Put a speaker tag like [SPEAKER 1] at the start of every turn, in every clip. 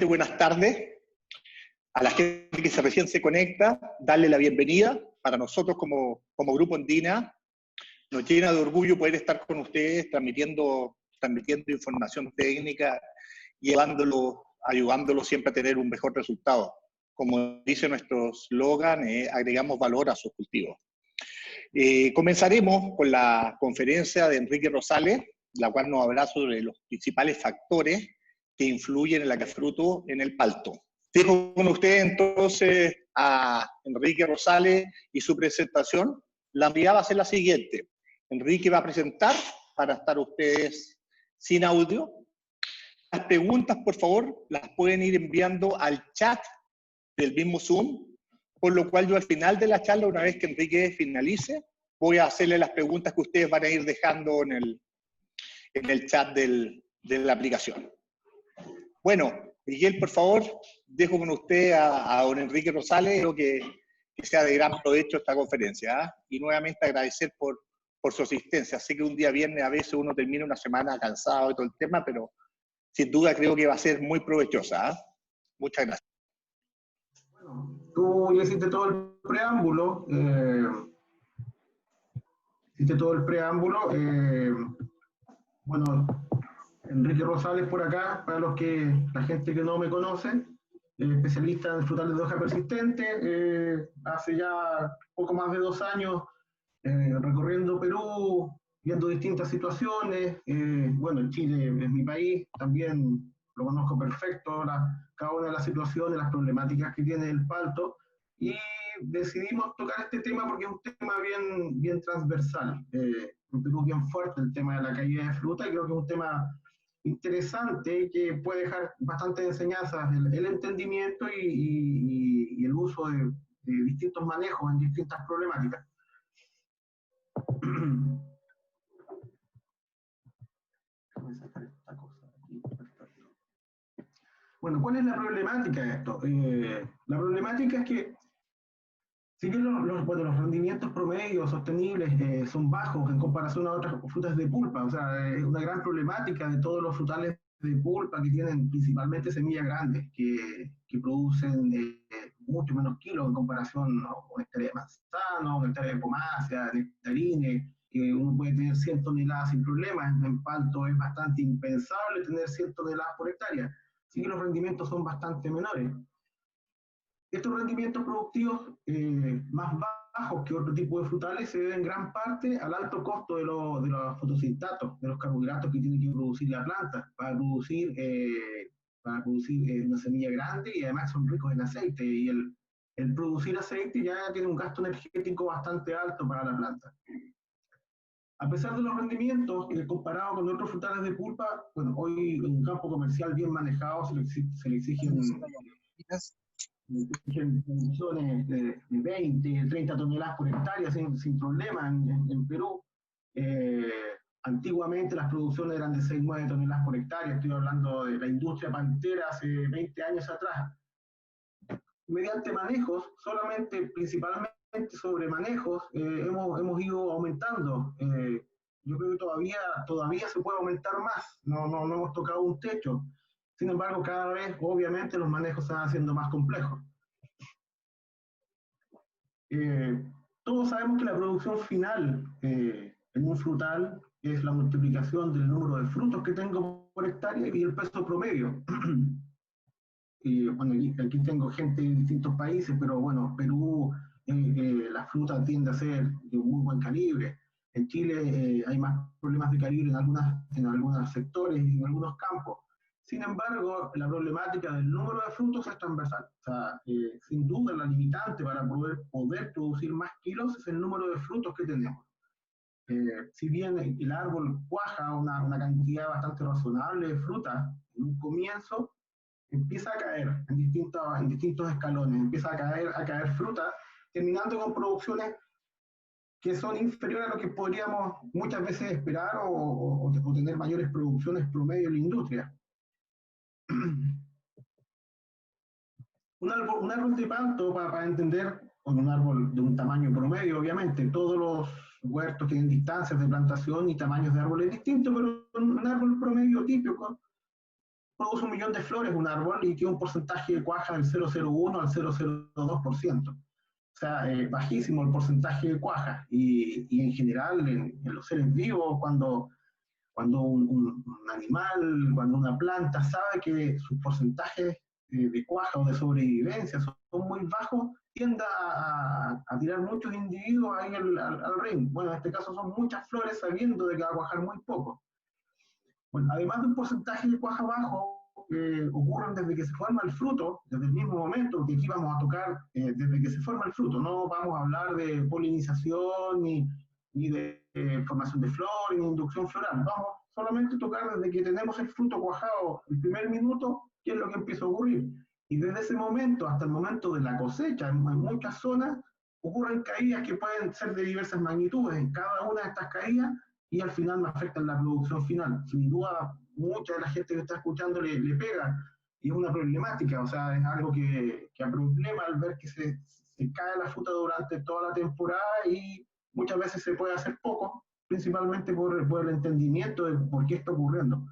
[SPEAKER 1] Nuevamente, buenas tardes. A la gente que recién se conecta, darle la bienvenida. Para nosotros como Grupo Andina, nos llena de orgullo poder estar con ustedes transmitiendo información técnica y ayudándolo siempre a tener un mejor resultado. Como dice nuestro eslogan, agregamos valor a sus cultivos. Comenzaremos con la conferencia de Enrique Rosales, la cual nos hablará sobre los principales factores que influyen en la fruto en el palto. Dejo con ustedes entonces a Enrique Rosales y su presentación. La enviada va a ser la siguiente. Enrique va a presentar para estar ustedes sin audio. Las preguntas, por favor, las pueden ir enviando al chat del mismo Zoom, por lo cual yo al final de la charla, una vez que Enrique finalice, voy a hacerle las preguntas que ustedes van a ir dejando en el chat de la aplicación. Bueno, Miguel, por favor, dejo con usted a don Enrique Rosales. Espero que sea de gran provecho esta conferencia, ¿eh? Y nuevamente agradecer por su asistencia. Sé que un día viernes a veces uno termina una semana cansado de todo el tema, pero sin duda creo que va a ser muy provechosa, ¿eh? Muchas gracias.
[SPEAKER 2] Bueno, tú ya hiciste todo el preámbulo. Bueno, Enrique Rosales por acá, para la gente que no me conoce, especialista en frutales de hoja persistente, hace ya poco más de 2 años recorriendo Perú, viendo distintas situaciones. Bueno, Chile es mi país, también lo conozco perfecto, cada una de las situaciones, las problemáticas que tiene el palto, y decidimos tocar este tema porque es un tema bien transversal. En Perú es bien fuerte el tema de la caída de fruta, y creo que es un tema interesante que puede dejar bastantes enseñanzas, el entendimiento y el uso de distintos manejos en distintas problemáticas. Bueno, ¿cuál es la problemática de esto? La problemática es que, si bien los rendimientos promedios sostenibles son bajos en comparación a otras frutas de pulpa, o sea, es una gran problemática de todos los frutales de pulpa que tienen principalmente semillas grandes, que producen mucho menos kilos en comparación con néctar de manzano, néctar de pomácea, nectarines, que uno puede tener 100 toneladas sin problemas. En palto es bastante impensable tener 100 toneladas por hectárea, así que los rendimientos son bastante menores. Estos rendimientos productivos más bajos que otro tipo de frutales se deben en gran parte al alto costo de los fotosinstatos, de los carbohidratos que tiene que producir la planta para producir una semilla grande, y además son ricos en aceite, y el producir aceite ya tiene un gasto energético bastante alto para la planta. A pesar de los rendimientos, comparado con otros frutales de pulpa, bueno, hoy en un campo comercial bien manejado se le exigen producciones de 20, 30 toneladas por hectárea sin problema en Perú. Antiguamente las producciones eran de 6, 9 toneladas por hectárea. Estoy hablando de la industria paltera hace 20 años atrás. Mediante manejos, principalmente sobre manejos, hemos ido aumentando. Yo creo que todavía se puede aumentar más. No hemos tocado un techo. Sin embargo, cada vez, obviamente, los manejos se van haciendo más complejos. Todos sabemos que la producción final en un frutal es la multiplicación del número de frutos que tengo por hectárea y el peso promedio. Bueno, aquí tengo gente de distintos países, pero bueno, Perú, la fruta tiende a ser de un muy buen calibre. En Chile hay más problemas de calibre en algunos sectores y en algunos campos. Sin embargo, la problemática del número de frutos es transversal. O sea, sin duda la limitante para poder producir más kilos es el número de frutos que tenemos. Si bien el árbol cuaja una cantidad bastante razonable de fruta en un comienzo, empieza a caer en distintos escalones, empieza a caer fruta, terminando con producciones que son inferiores a lo que podríamos muchas veces esperar o tener mayores producciones promedio en la industria. Un árbol de palto, para entender, con un árbol de un tamaño promedio, obviamente, todos los huertos tienen distancias de plantación y tamaños de árboles distintos, pero un árbol promedio típico produce 1.000.000 de flores un árbol y tiene un porcentaje de cuaja del 0,01 al 0,02%. O sea, bajísimo el porcentaje de cuaja. Y en general, en los seres vivos, cuando un animal, cuando una planta sabe que sus porcentajes de cuaja o de sobrevivencia son muy bajos, tiende a tirar muchos individuos ahí al ring. Bueno, en este caso son muchas flores sabiendo de que va a cuajar muy poco. Bueno, además de un porcentaje de cuaja bajo, ocurren desde que se forma el fruto, desde el mismo momento, que aquí vamos a tocar desde que se forma el fruto. No vamos a hablar de polinización, ni de formación de flor, ni inducción floral. Vamos solamente a tocar desde que tenemos el fruto cuajado el primer minuto, qué es lo que empieza a ocurrir. Y desde ese momento hasta el momento de la cosecha, en muchas zonas, ocurren caídas que pueden ser de diversas magnitudes en cada una de estas caídas, y al final me afectan la producción final. Sin duda, mucha de la gente que está escuchando le pega, y es una problemática, o sea, es algo que problema al ver que se cae la fruta durante toda la temporada y muchas veces se puede hacer poco, principalmente por el entendimiento de por qué está ocurriendo.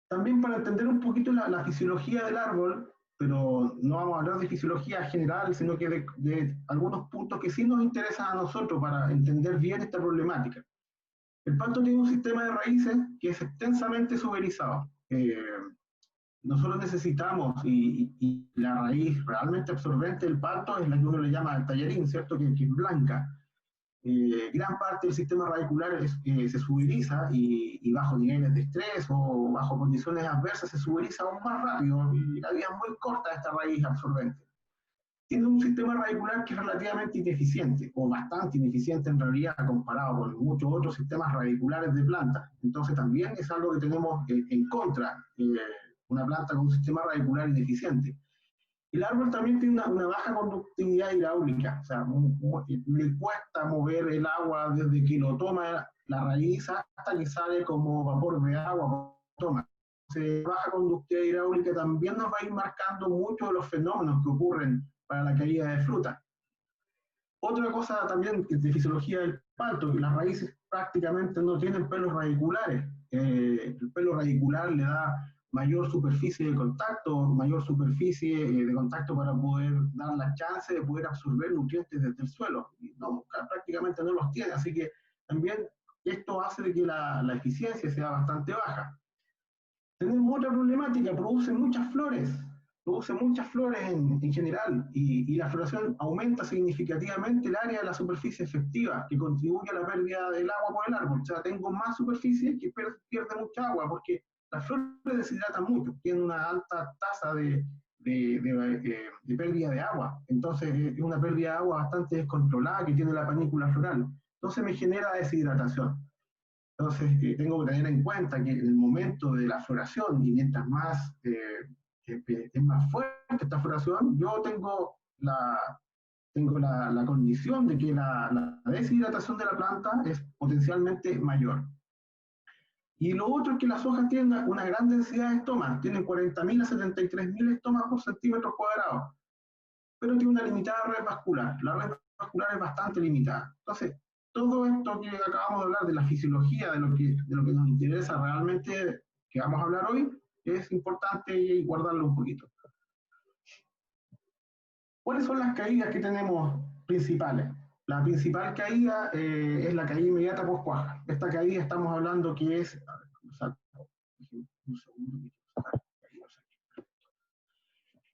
[SPEAKER 2] También para entender un poquito la fisiología del árbol, pero no vamos a hablar de fisiología general, sino que de algunos puntos que sí nos interesan a nosotros para entender bien esta problemática. El palto tiene un sistema de raíces que es extensamente suberizado. Nosotros necesitamos, y la raíz realmente absorbente del palto es la que uno le llama el tallarín, ¿cierto? Que es blanca. Gran parte del sistema radicular se suberiza y bajo niveles de estrés o bajo condiciones adversas se suberiza aún más rápido y la vida es muy corta de esta raíz absorbente. Tiene un sistema radicular que es relativamente ineficiente o bastante ineficiente en realidad comparado con muchos otros sistemas radiculares de plantas. Entonces también es algo que tenemos en contra, una planta con un sistema radicular ineficiente. El árbol también tiene una baja conductividad hidráulica, o sea, le cuesta mover el agua desde que lo toma la raíz hasta que sale como vapor de agua. Toma. Entonces, baja conductividad hidráulica también nos va a ir marcando muchos de los fenómenos que ocurren para la caída de fruta. Otra cosa también de fisiología del palto, que las raíces prácticamente no tienen pelos radiculares. El pelo radicular le da mayor superficie de contacto, mayor superficie de contacto para poder dar la chance de poder absorber nutrientes desde el suelo. No, prácticamente no los tiene, así que también esto hace de que la eficiencia sea bastante baja. Tenemos otra problemática, produce muchas flores en general, y la floración aumenta significativamente el área de la superficie efectiva, que contribuye a la pérdida del agua por el árbol. O sea, tengo más superficie que pierde mucha agua, porque las flores deshidratan mucho, tienen una alta tasa de pérdida de agua. Entonces es una pérdida de agua bastante descontrolada que tiene la panícula floral. Entonces me genera deshidratación. Entonces tengo que tener en cuenta que en el momento de la floración, y mientras más es más fuerte esta floración, yo tengo la condición de que la deshidratación de la planta es potencialmente mayor. Y lo otro es que las hojas tienen una gran densidad de estomas, tienen 40.000 a 73.000 estomas por centímetro cuadrado, pero tiene una limitada red vascular. La red vascular es bastante limitada. Entonces, todo esto que acabamos de hablar de la fisiología, de lo que nos interesa realmente, que vamos a hablar hoy, es importante guardarlo un poquito. ¿Cuáles son las caídas que tenemos principales? La principal caída es la caída inmediata post cuaja. Esta caída estamos hablando que es...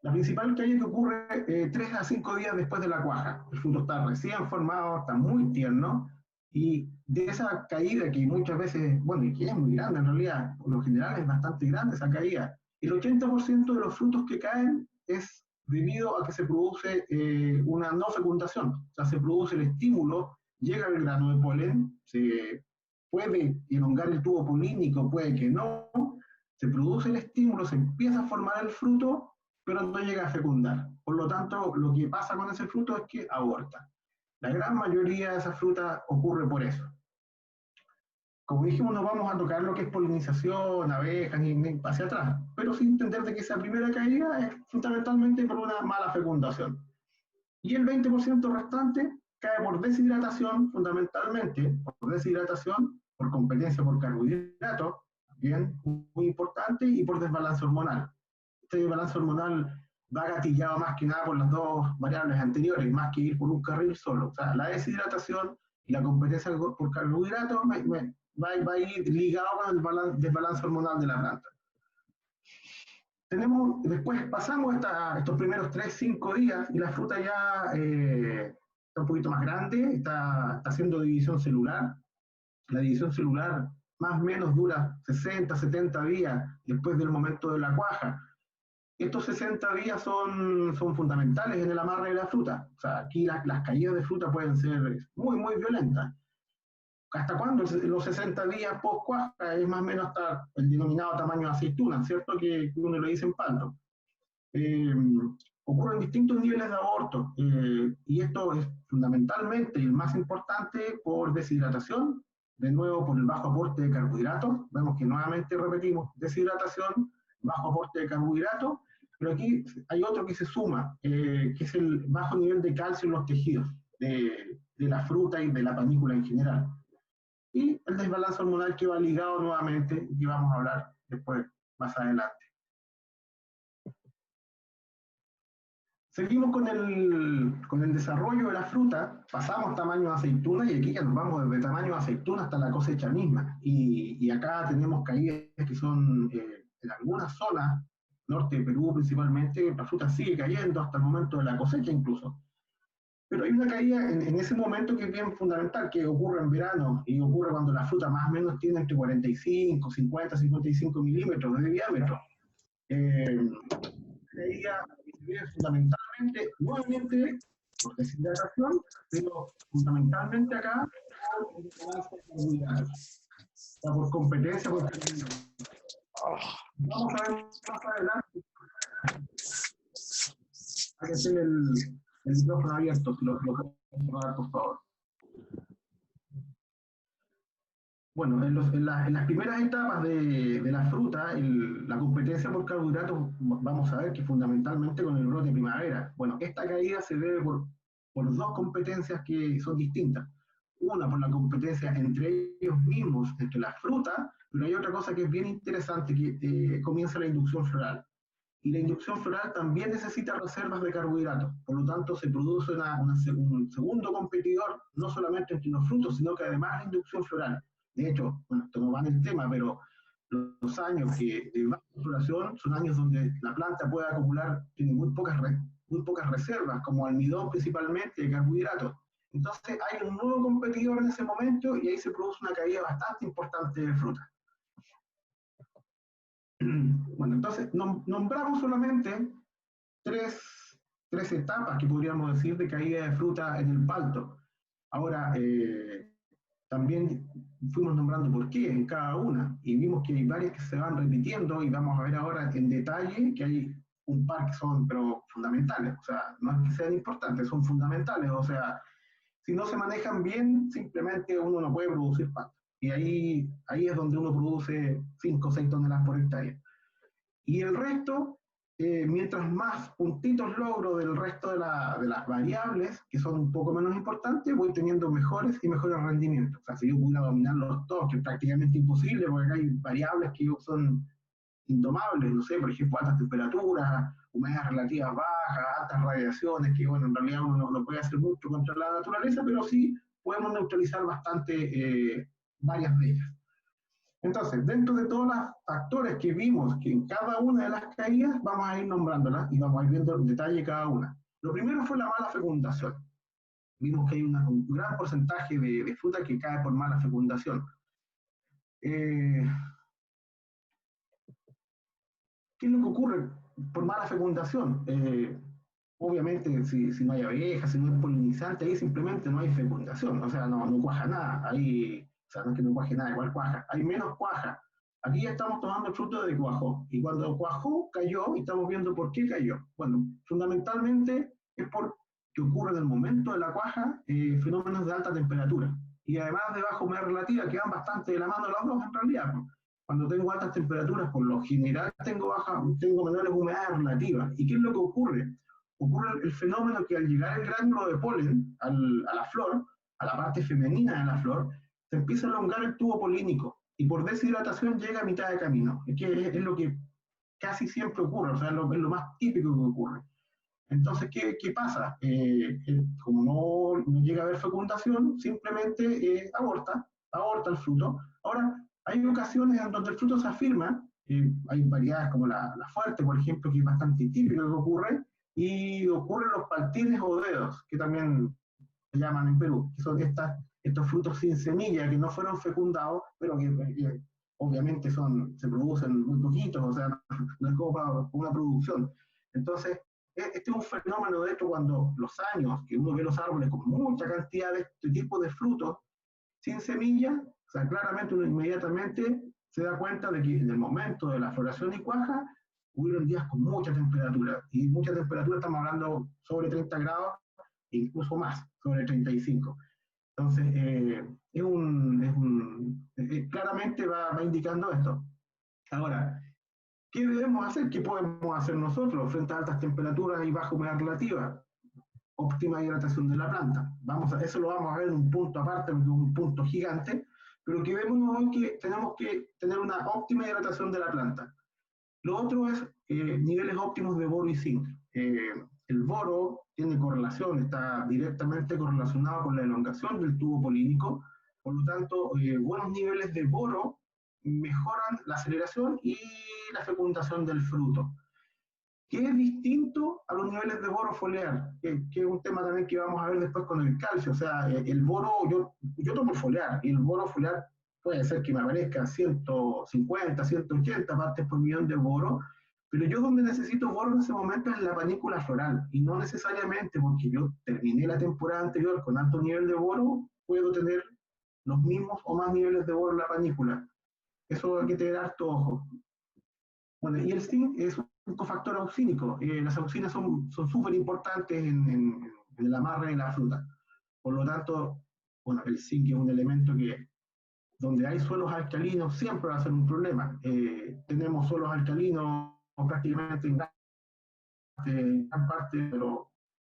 [SPEAKER 2] La principal caída que ocurre 3 a 5 días después de la cuaja. El fruto está recién formado, está muy tierno, y de esa caída que muchas veces, bueno, y que es muy grande en realidad, por lo general es bastante grande esa caída, el 80% de los frutos que caen es debido a que se produce una no fecundación, o sea, se produce el estímulo, llega el grano de polen, se puede elongar el tubo polínico, puede que no, se produce el estímulo, se empieza a formar el fruto, pero no llega a fecundar. Por lo tanto, lo que pasa con ese fruto es que aborta. La gran mayoría de esas frutas ocurre por eso. Como dijimos, no vamos a tocar lo que es polinización, abejas, ni hacia atrás, pero sin entender de que esa primera caída es fundamentalmente por una mala fecundación. Y el 20% restante cae por deshidratación, fundamentalmente por deshidratación, por competencia por carbohidratos. bien, muy importante, y por desbalance hormonal. Este desbalance hormonal va gatillado más que nada por las dos variables anteriores, más que ir por un carril solo. O sea, la deshidratación y la competencia por carbohidratos va a ir ligado con el desbalance hormonal de la planta. Después pasamos estos primeros 3-5 días y la fruta ya está un poquito más grande, está haciendo división celular. La división celular más o menos dura 60-70 días después del momento de la cuaja. Estos 60 días son fundamentales en el amarre de la fruta. O sea, aquí las caídas de fruta pueden ser muy, muy violentas. ¿Hasta cuándo? Los 60 días post cuaja es más o menos hasta el denominado tamaño de aceituna, ¿cierto? Que uno le dice en palto. Ocurren distintos niveles de aborto, y esto es fundamentalmente y el más importante por deshidratación, de nuevo por el bajo aporte de carbohidratos. Vemos que nuevamente repetimos, deshidratación, bajo aporte de carbohidratos, pero aquí hay otro que se suma, que es el bajo nivel de calcio en los tejidos de la fruta y de la panícula en general. Y el desbalance hormonal que va ligado nuevamente, y que vamos a hablar después, más adelante. Seguimos con el desarrollo de la fruta, pasamos tamaño de aceituna y aquí ya nos vamos desde tamaño de aceituna hasta la cosecha misma. Y acá tenemos caídas que son en algunas zonas, norte de Perú principalmente, la fruta sigue cayendo hasta el momento de la cosecha incluso. Pero hay una caída en ese momento que es bien fundamental, que ocurre en verano y ocurre cuando la fruta más o menos tiene entre 45, 50, 55 milímetros de diámetro. Caída que se ve fundamentalmente, nuevamente, por deshidratación, pero fundamentalmente acá por competencia. Vamos a ver más adelante. Hay que hacer el micrófono abierto, si lo pueden cerrar, por favor. Bueno, en las primeras etapas de la fruta, la competencia por carbohidratos, vamos a ver que fundamentalmente con el brote de primavera. Bueno, esta caída se debe por dos competencias que son distintas. Una por la competencia entre ellos mismos, entre las frutas, pero hay otra cosa que es bien interesante, que comienza la inducción floral. Y la inducción floral también necesita reservas de carbohidratos, por lo tanto se produce un segundo competidor, no solamente entre los frutos, sino que además la inducción floral. De hecho, bueno, esto no va en el tema, pero los años de baja floración son años donde la planta puede acumular, tiene muy pocas reservas, como almidón principalmente, de carbohidratos. Entonces hay un nuevo competidor en ese momento y ahí se produce una caída bastante importante de fruta. Bueno, entonces nombramos solamente tres etapas que podríamos decir de caída de fruta en el palto. Ahora, también fuimos nombrando por qué en cada una, y vimos que hay varias que se van repitiendo, y vamos a ver ahora en detalle que hay un par que son pero fundamentales, o sea, no es que sean importantes, son fundamentales, o sea, si no se manejan bien, simplemente uno no puede producir palta. Y ahí es donde uno produce 5 o 6 toneladas por hectárea. Y el resto, mientras más puntitos logro del resto de las variables, que son un poco menos importantes, voy teniendo mejores y mejores rendimientos. O sea, si yo pudiera dominarlos todos, que es prácticamente imposible, porque acá hay variables que son indomables, no sé, por ejemplo, altas temperaturas, humedades relativas bajas, altas radiaciones, que bueno, en realidad uno no puede hacer mucho contra la naturaleza, pero sí podemos neutralizar bastante varias de ellas. Entonces, dentro de todos los factores que vimos que en cada una de las caídas, vamos a ir nombrándolas y vamos a ir viendo en detalle cada una. Lo primero fue la mala fecundación. Vimos que hay un gran porcentaje de fruta que cae por mala fecundación. ¿Qué es lo que ocurre por mala fecundación? Obviamente, si no hay abejas, si no hay polinizante, ahí simplemente no hay fecundación, o sea, no cuaja nada. Ahí, o sea, no es que no cuaje nada, igual cuaja. Hay menos cuaja. Aquí ya estamos tomando el fruto de cuajó. Y cuando cuajó, cayó, y estamos viendo por qué cayó. Bueno, fundamentalmente es porque ocurre en el momento de la cuaja fenómenos de alta temperatura. Y además de baja humedad relativa, que van bastante de la mano las dos en realidad. Cuando tengo altas temperaturas, por lo general tengo menores humedades relativas. ¿Y qué es lo que ocurre? Ocurre el fenómeno que al llegar el gránulo de polen a la flor, a la parte femenina de la flor, se empieza a elongar el tubo polínico. y por deshidratación llega a mitad de camino. Es lo que casi siempre ocurre, o sea, es lo más típico que ocurre. Entonces, ¿qué pasa? Como no llega a haber fecundación, simplemente aborta el fruto. Ahora, hay ocasiones en donde el fruto se afirma, hay variedades como la fuerte, por ejemplo, que es bastante típico que ocurre, y ocurren los paltines o dedos, que también se llaman en Perú, que son estos frutos sin semilla que no fueron fecundados, pero que obviamente se producen muy poquitos, o sea, no es como para una producción. Entonces, este es un fenómeno, de hecho, cuando los años que uno ve los árboles con mucha cantidad de este tipo de frutos sin semilla, o sea, claramente uno inmediatamente se da cuenta de que en el momento de la floración y cuaja, hubieron días con mucha temperatura, y mucha temperatura estamos hablando sobre 30 grados, e incluso más, sobre 35. Entonces, claramente va indicando esto. Ahora, ¿qué debemos hacer? ¿Qué podemos hacer nosotros frente a altas temperaturas y baja humedad relativa? Óptima hidratación de la planta. Eso lo vamos a ver en un punto aparte, porque es un punto gigante, pero que vemos hoy que tenemos que tener una óptima hidratación de la planta. Lo otro es niveles óptimos de boro y zinc. El boro tiene correlación, está directamente correlacionado con la elongación del tubo polínico, por lo tanto, buenos niveles de boro mejoran la aceleración y la fecundación del fruto, que es distinto a los niveles de boro foliar, que es un tema también que vamos a ver después con el calcio. O sea, el boro, yo tomo el foliar, y el boro foliar puede ser que me aparezca 150, 180 partes por millón de boro, pero yo donde necesito boro en ese momento es en la panícula floral, y no necesariamente porque yo terminé la temporada anterior con alto nivel de boro, puedo tener los mismos o más niveles de boro en la panícula. Eso hay que tener harto ojo. Bueno, y el zinc es un cofactor auxínico. Las auxinas son súper importantes en el amarre de la fruta. Por lo tanto, bueno, el zinc es un elemento que donde hay suelos alcalinos siempre va a ser un problema. Tenemos suelos alcalinos prácticamente en gran parte de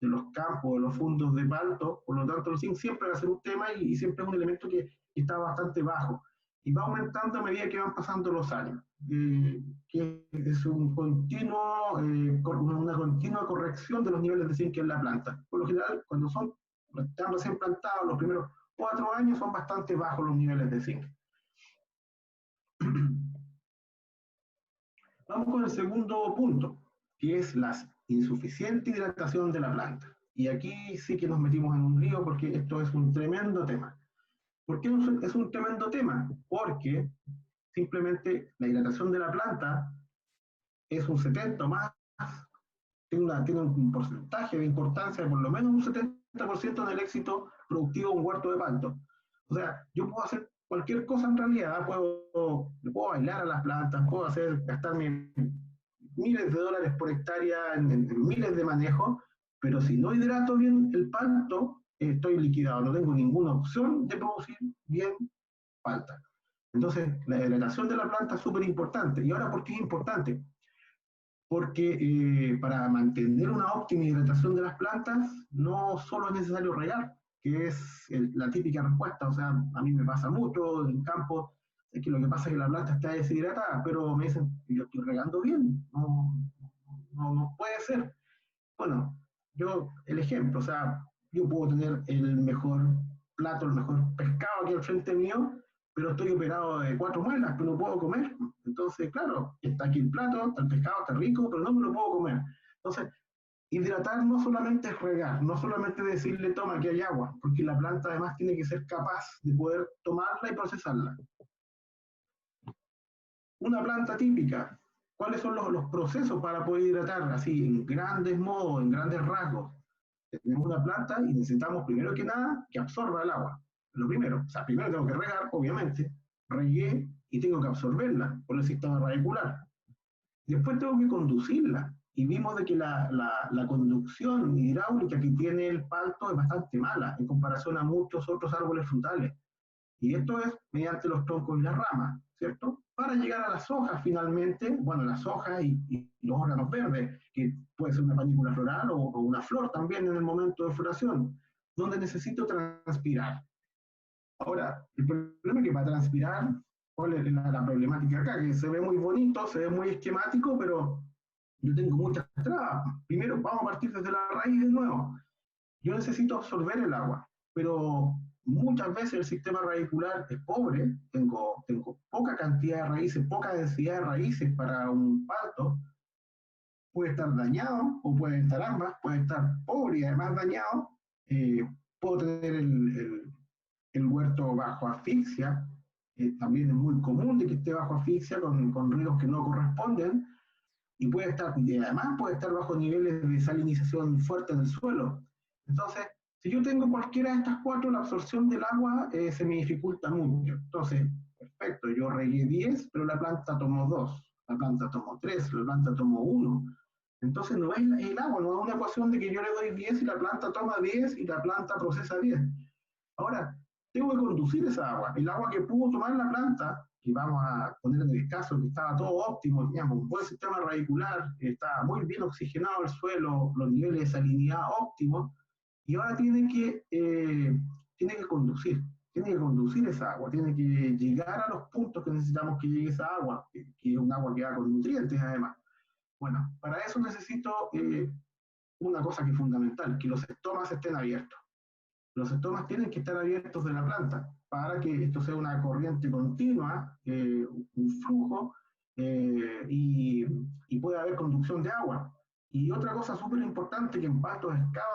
[SPEAKER 2] los campos, de los fondos de palto, por lo tanto el zinc siempre va a ser un tema y siempre es un elemento que está bastante bajo y va aumentando a medida que van pasando los años, que es una continua corrección de los niveles de zinc en la planta. Por lo general, cuando están recién plantados, los primeros 4 años son bastante bajos los niveles de zinc. Vamos con el segundo punto, que es la insuficiente hidratación de la planta. Y aquí sí que nos metimos en un lío porque esto es un tremendo tema. ¿Por qué es un tremendo tema? Porque simplemente la hidratación de la planta es un 70 o más, tiene un porcentaje de importancia de por lo menos un 70% en el éxito productivo de un huerto de palto. O sea, yo puedo hacer cualquier cosa en realidad, puedo bailar a las plantas, puedo gastarme miles de dólares por hectárea en miles de manejos, pero si no hidrato bien el palto, estoy liquidado, no tengo ninguna opción de producir bien palta. Entonces, la hidratación de la planta es súper importante. ¿Y ahora por qué es importante? Porque para mantener una óptima hidratación de las plantas, no solo es necesario regar, que es la típica respuesta. O sea, a mí me pasa mucho en campo, es que lo que pasa es que la planta está deshidratada, pero me dicen, yo estoy regando bien, no puede ser. Bueno, el ejemplo, o sea, yo puedo tener el mejor plato, el mejor pescado aquí al frente mío, pero estoy operado de 4 muelas, pero no puedo comer. Entonces, claro, está aquí el plato, está el pescado, está rico, pero no me lo puedo comer. Entonces, hidratar no solamente es regar, no solamente decirle, toma, aquí hay agua, porque la planta además tiene que ser capaz de poder tomarla y procesarla. Una planta típica, ¿cuáles son los procesos para poder hidratar así en grandes modos, en grandes rasgos? Tenemos una planta y necesitamos primero que nada que absorba el agua. Lo primero, o sea, primero tengo que regar, obviamente, regué y tengo que absorberla por el sistema radicular. Después tengo que conducirla. Y vimos de que la conducción hidráulica que tiene el palto es bastante mala en comparación a muchos otros árboles frutales. Y esto es mediante los troncos y las ramas, ¿cierto? Para llegar a las hojas finalmente, bueno, las hojas y los órganos verdes, que puede ser una panícula floral o una flor también en el momento de floración, donde necesito transpirar. Ahora, el problema es que para transpirar ¿Cuál es la problemática acá? Que se ve muy bonito, se ve muy esquemático, pero yo tengo muchas trabas. Primero, vamos a partir desde la raíz de nuevo. Yo necesito absorber el agua, pero muchas veces el sistema radicular es pobre, tengo poca cantidad de raíces, poca densidad de raíces para un palto, puede estar dañado o puede estar ambas, puede estar pobre y además dañado, eh, puedo tener el huerto bajo asfixia, también es muy común de que esté bajo asfixia con ruidos que no corresponden, y puede estar, y además puede estar bajo niveles de salinización fuerte en el suelo. Entonces, si yo tengo cualquiera de estas cuatro, la absorción del agua se me dificulta mucho. Entonces, perfecto, yo regué 10, pero la planta tomó 2, la planta tomó 3, la planta tomó 1. Entonces no es el agua, no es una ecuación de que yo le doy 10 y la planta toma 10 y la planta procesa 10. Ahora, tengo que conducir esa agua. El agua que pudo tomar la planta, que vamos a poner en el caso que estaba todo óptimo, teníamos un buen sistema radicular, estaba muy bien oxigenado el suelo, los niveles de salinidad óptimos, y ahora tiene que conducir esa agua, tiene que llegar a los puntos que necesitamos que llegue esa agua, que es un agua que va con nutrientes además. Bueno, para eso necesito una cosa que es fundamental, que los estomas estén abiertos. Los estomas tienen que estar abiertos de la planta para que esto sea una corriente continua, un flujo, y pueda haber conducción de agua. Y otra cosa súper importante que en pastos es cada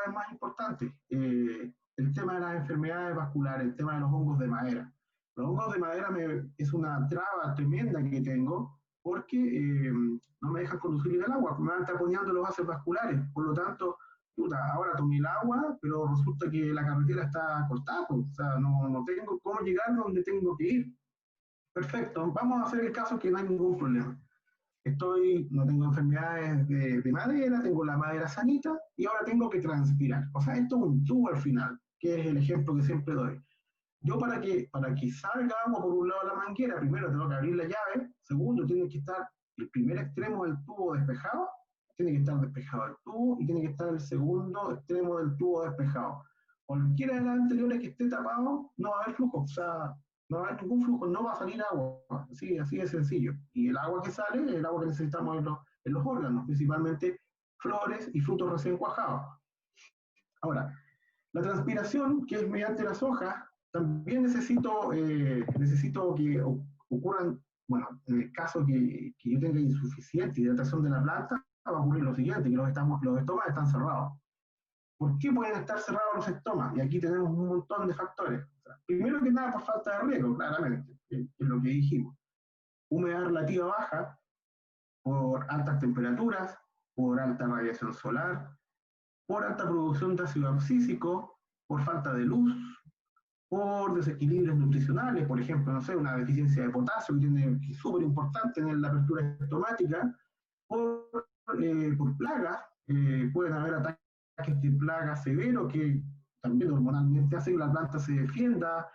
[SPEAKER 2] vez más importante, el tema de las enfermedades vasculares, el tema de los hongos de madera. Los hongos de madera es una traba tremenda que tengo porque no me dejan conducir el agua, me van taponeando los vasos vasculares. Por lo tanto, puta, ahora tomé el agua, pero resulta que la carretera está cortada, pues, o sea, no tengo cómo llegar donde tengo que ir. Perfecto, vamos a hacer el caso que no hay ningún problema. No tengo enfermedades de madera, tengo la madera sanita y ahora tengo que transpirar. O sea, esto es un tubo al final, que es el ejemplo que siempre doy. Yo para que salga agua por un lado de la manguera, primero tengo que abrir la llave, segundo tiene que estar el primer extremo del tubo despejado, tiene que estar despejado el tubo y tiene que estar el segundo extremo del tubo despejado. Cualquiera de las anteriores que esté tapado, no va a haber flujo, o sea, no va a haber ningún flujo, no va a salir agua, así de sencillo. Y el agua que sale es el agua que necesitamos en los órganos, principalmente flores y frutos recién cuajados. Ahora, la transpiración, que es mediante las hojas, también necesito que ocurran, bueno, en el caso que yo tenga insuficiente hidratación de la planta, va a ocurrir lo siguiente, que los estomas están cerrados. ¿Por qué pueden estar cerrados los estomas? Y aquí tenemos un montón de factores. O sea, primero que nada, por falta de riego, claramente, que es lo que dijimos. Humedad relativa baja, por altas temperaturas, por alta radiación solar, por alta producción de ácido abscísico, por falta de luz, por desequilibrios nutricionales, por ejemplo, no sé, una deficiencia de potasio que es súper importante en la apertura estomática, por plagas, pueden haber ataques de plagas severos que también hormonalmente hacen que la planta se defienda,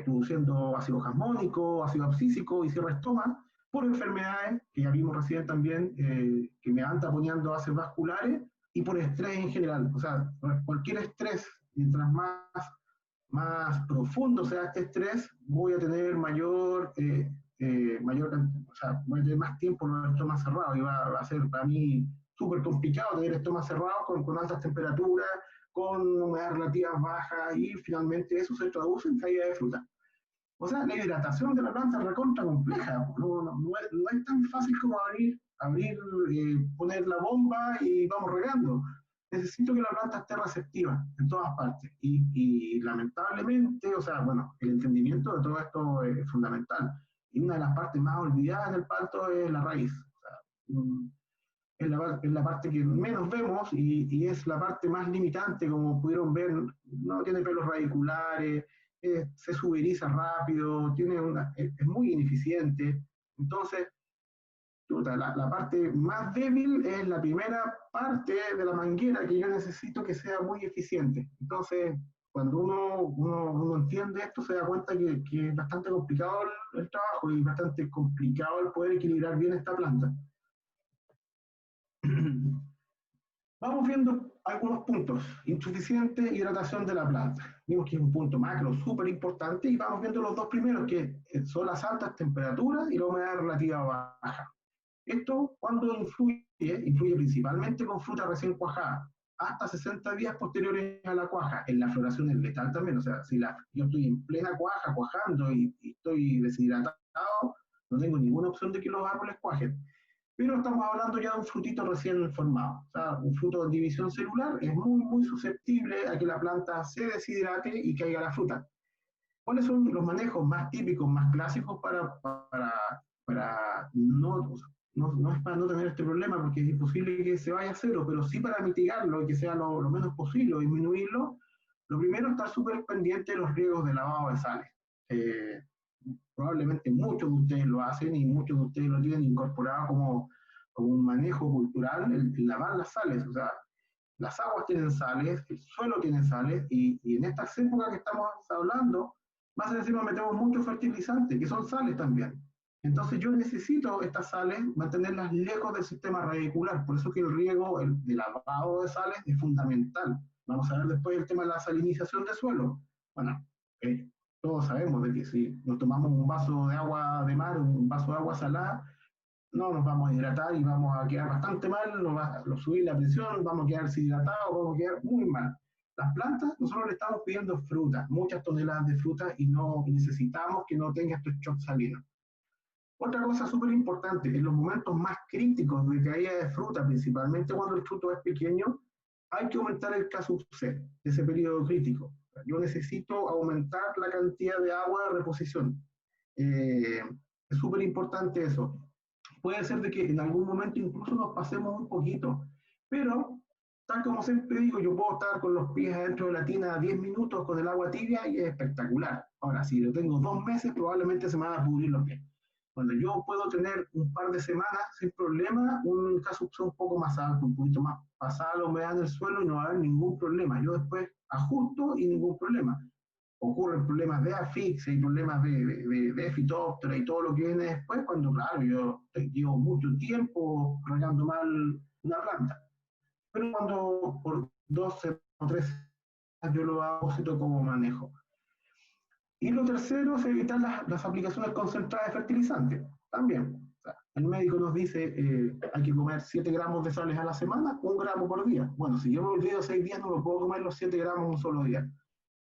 [SPEAKER 2] produciendo ácido jasmónico, ácido abscísico y cierre estoma, por enfermedades que ya vimos recién también, que me van taponeando bases vasculares, y por estrés en general. O sea, cualquier estrés, mientras más profundo sea este estrés, voy a tener o sea, voy a tener más tiempo en el estómago cerrado y va a ser para mí súper complicado tener estómago cerrado con altas temperaturas, con humedad relativas bajas y finalmente eso se traduce en caída de fruta. O sea, la hidratación de la planta es recontra compleja, no es tan fácil como poner la bomba y vamos regando. Necesito que la planta esté receptiva en todas partes. Y lamentablemente, o sea, bueno, el entendimiento de todo esto es fundamental. Y una de las partes más olvidadas del palto es la raíz. O sea, es la parte que menos vemos y es la parte más limitante, como pudieron ver, no tiene pelos radiculares, se suberiza rápido, es muy ineficiente. Entonces, la parte más débil es la primera parte de la manguera que yo necesito que sea muy eficiente. Entonces, cuando uno entiende esto, se da cuenta que es bastante complicado el trabajo y bastante complicado el poder equilibrar bien esta planta. Vamos viendo algunos puntos. Insuficiente hidratación de la planta. Vimos que es un punto macro súper importante y vamos viendo los dos primeros, que son las altas temperaturas y la humedad relativa baja. Esto, cuando influye, influye principalmente con fruta recién cuajada, hasta 60 días posteriores a la cuaja. En la floración es letal también, o sea, si yo estoy en plena cuaja, cuajando y estoy deshidratado, no tengo ninguna opción de que los árboles cuajen. Pero estamos hablando ya de un frutito recién formado. O sea, un fruto de división celular es muy, muy susceptible a que la planta se deshidrate y caiga la fruta. ¿Cuáles son los manejos más típicos, más clásicos para no es para no tener este problema, porque es imposible que se vaya a cero, pero sí para mitigarlo y que sea lo menos posible o disminuirlo? Lo primero es estar súper pendiente de los riesgos de lavado de sales. Eh, Probablemente muchos de ustedes lo hacen y muchos de ustedes lo tienen incorporado como un manejo cultural, el lavar las sales. O sea, las aguas tienen sales, el suelo tiene sales, y en estas épocas que estamos hablando, más encima metemos muchos fertilizantes, que son sales también. Entonces yo necesito estas sales mantenerlas lejos del sistema radicular, por eso que el riego, el lavado de sales es fundamental. Vamos a ver después el tema de la salinización de suelo. Bueno, todos sabemos de que si nos tomamos un vaso de agua de mar, un vaso de agua salada, no nos vamos a hidratar y vamos a quedar bastante mal, nos va a subir la presión, vamos a quedar deshidratados, vamos a quedar muy mal. Las plantas, nosotros le estamos pidiendo fruta, muchas toneladas de fruta, y no necesitamos que no tenga estos shocks salinos. Otra cosa súper importante, en los momentos más críticos de caída de fruta, principalmente cuando el fruto es pequeño, hay que aumentar el K-C, ese periodo crítico. Yo necesito aumentar la cantidad de agua de reposición. Eh, es súper importante eso. Puede ser de que en algún momento incluso nos pasemos un poquito, pero tal como siempre digo, yo puedo estar con los pies adentro de la tina 10 minutos con el agua tibia y es espectacular. Ahora, si lo tengo 2 meses, probablemente se me van a pudrir los pies. Cuando yo puedo tener un par de semanas sin problema, un caso un poco más alto, un poquito más pasada la humedad en el suelo, y no va a haber ningún problema. Yo después ajusto y ningún problema. Ocurren problemas de asfixia y problemas de fitóptera y todo lo que viene después, cuando, claro, yo llevo mucho tiempo regando mal una planta. Pero cuando por 12 o 13 años yo lo hago, como manejo. Y lo tercero es evitar las aplicaciones concentradas de fertilizantes. También, o sea, el médico nos dice hay que comer 7 gramos de sales a la semana, 1 gramo por día. Bueno, si yo me olvido 6 días, no me puedo comer los 7 gramos un solo día.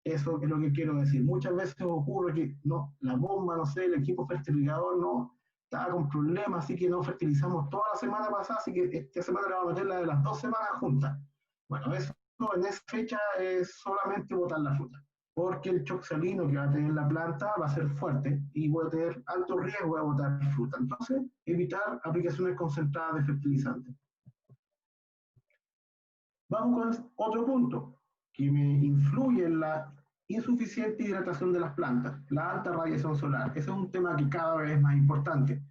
[SPEAKER 2] Eso es lo que quiero decir. Muchas veces ocurre que no, la bomba, no sé, el equipo fertilizador no estaba con problemas, así que no fertilizamos toda la semana pasada, así que esta semana le vamos a meter la de las 2 semanas juntas. Bueno, eso en esa fecha es solamente botar la fruta, porque el shock salino que va a tener la planta va a ser fuerte y voy a tener alto riesgo de botar fruta. Entonces, evitar aplicaciones concentradas de fertilizantes. Vamos con otro punto que me influye en la insuficiente hidratación de las plantas, la alta radiación solar. Ese es un tema que cada vez es más importante.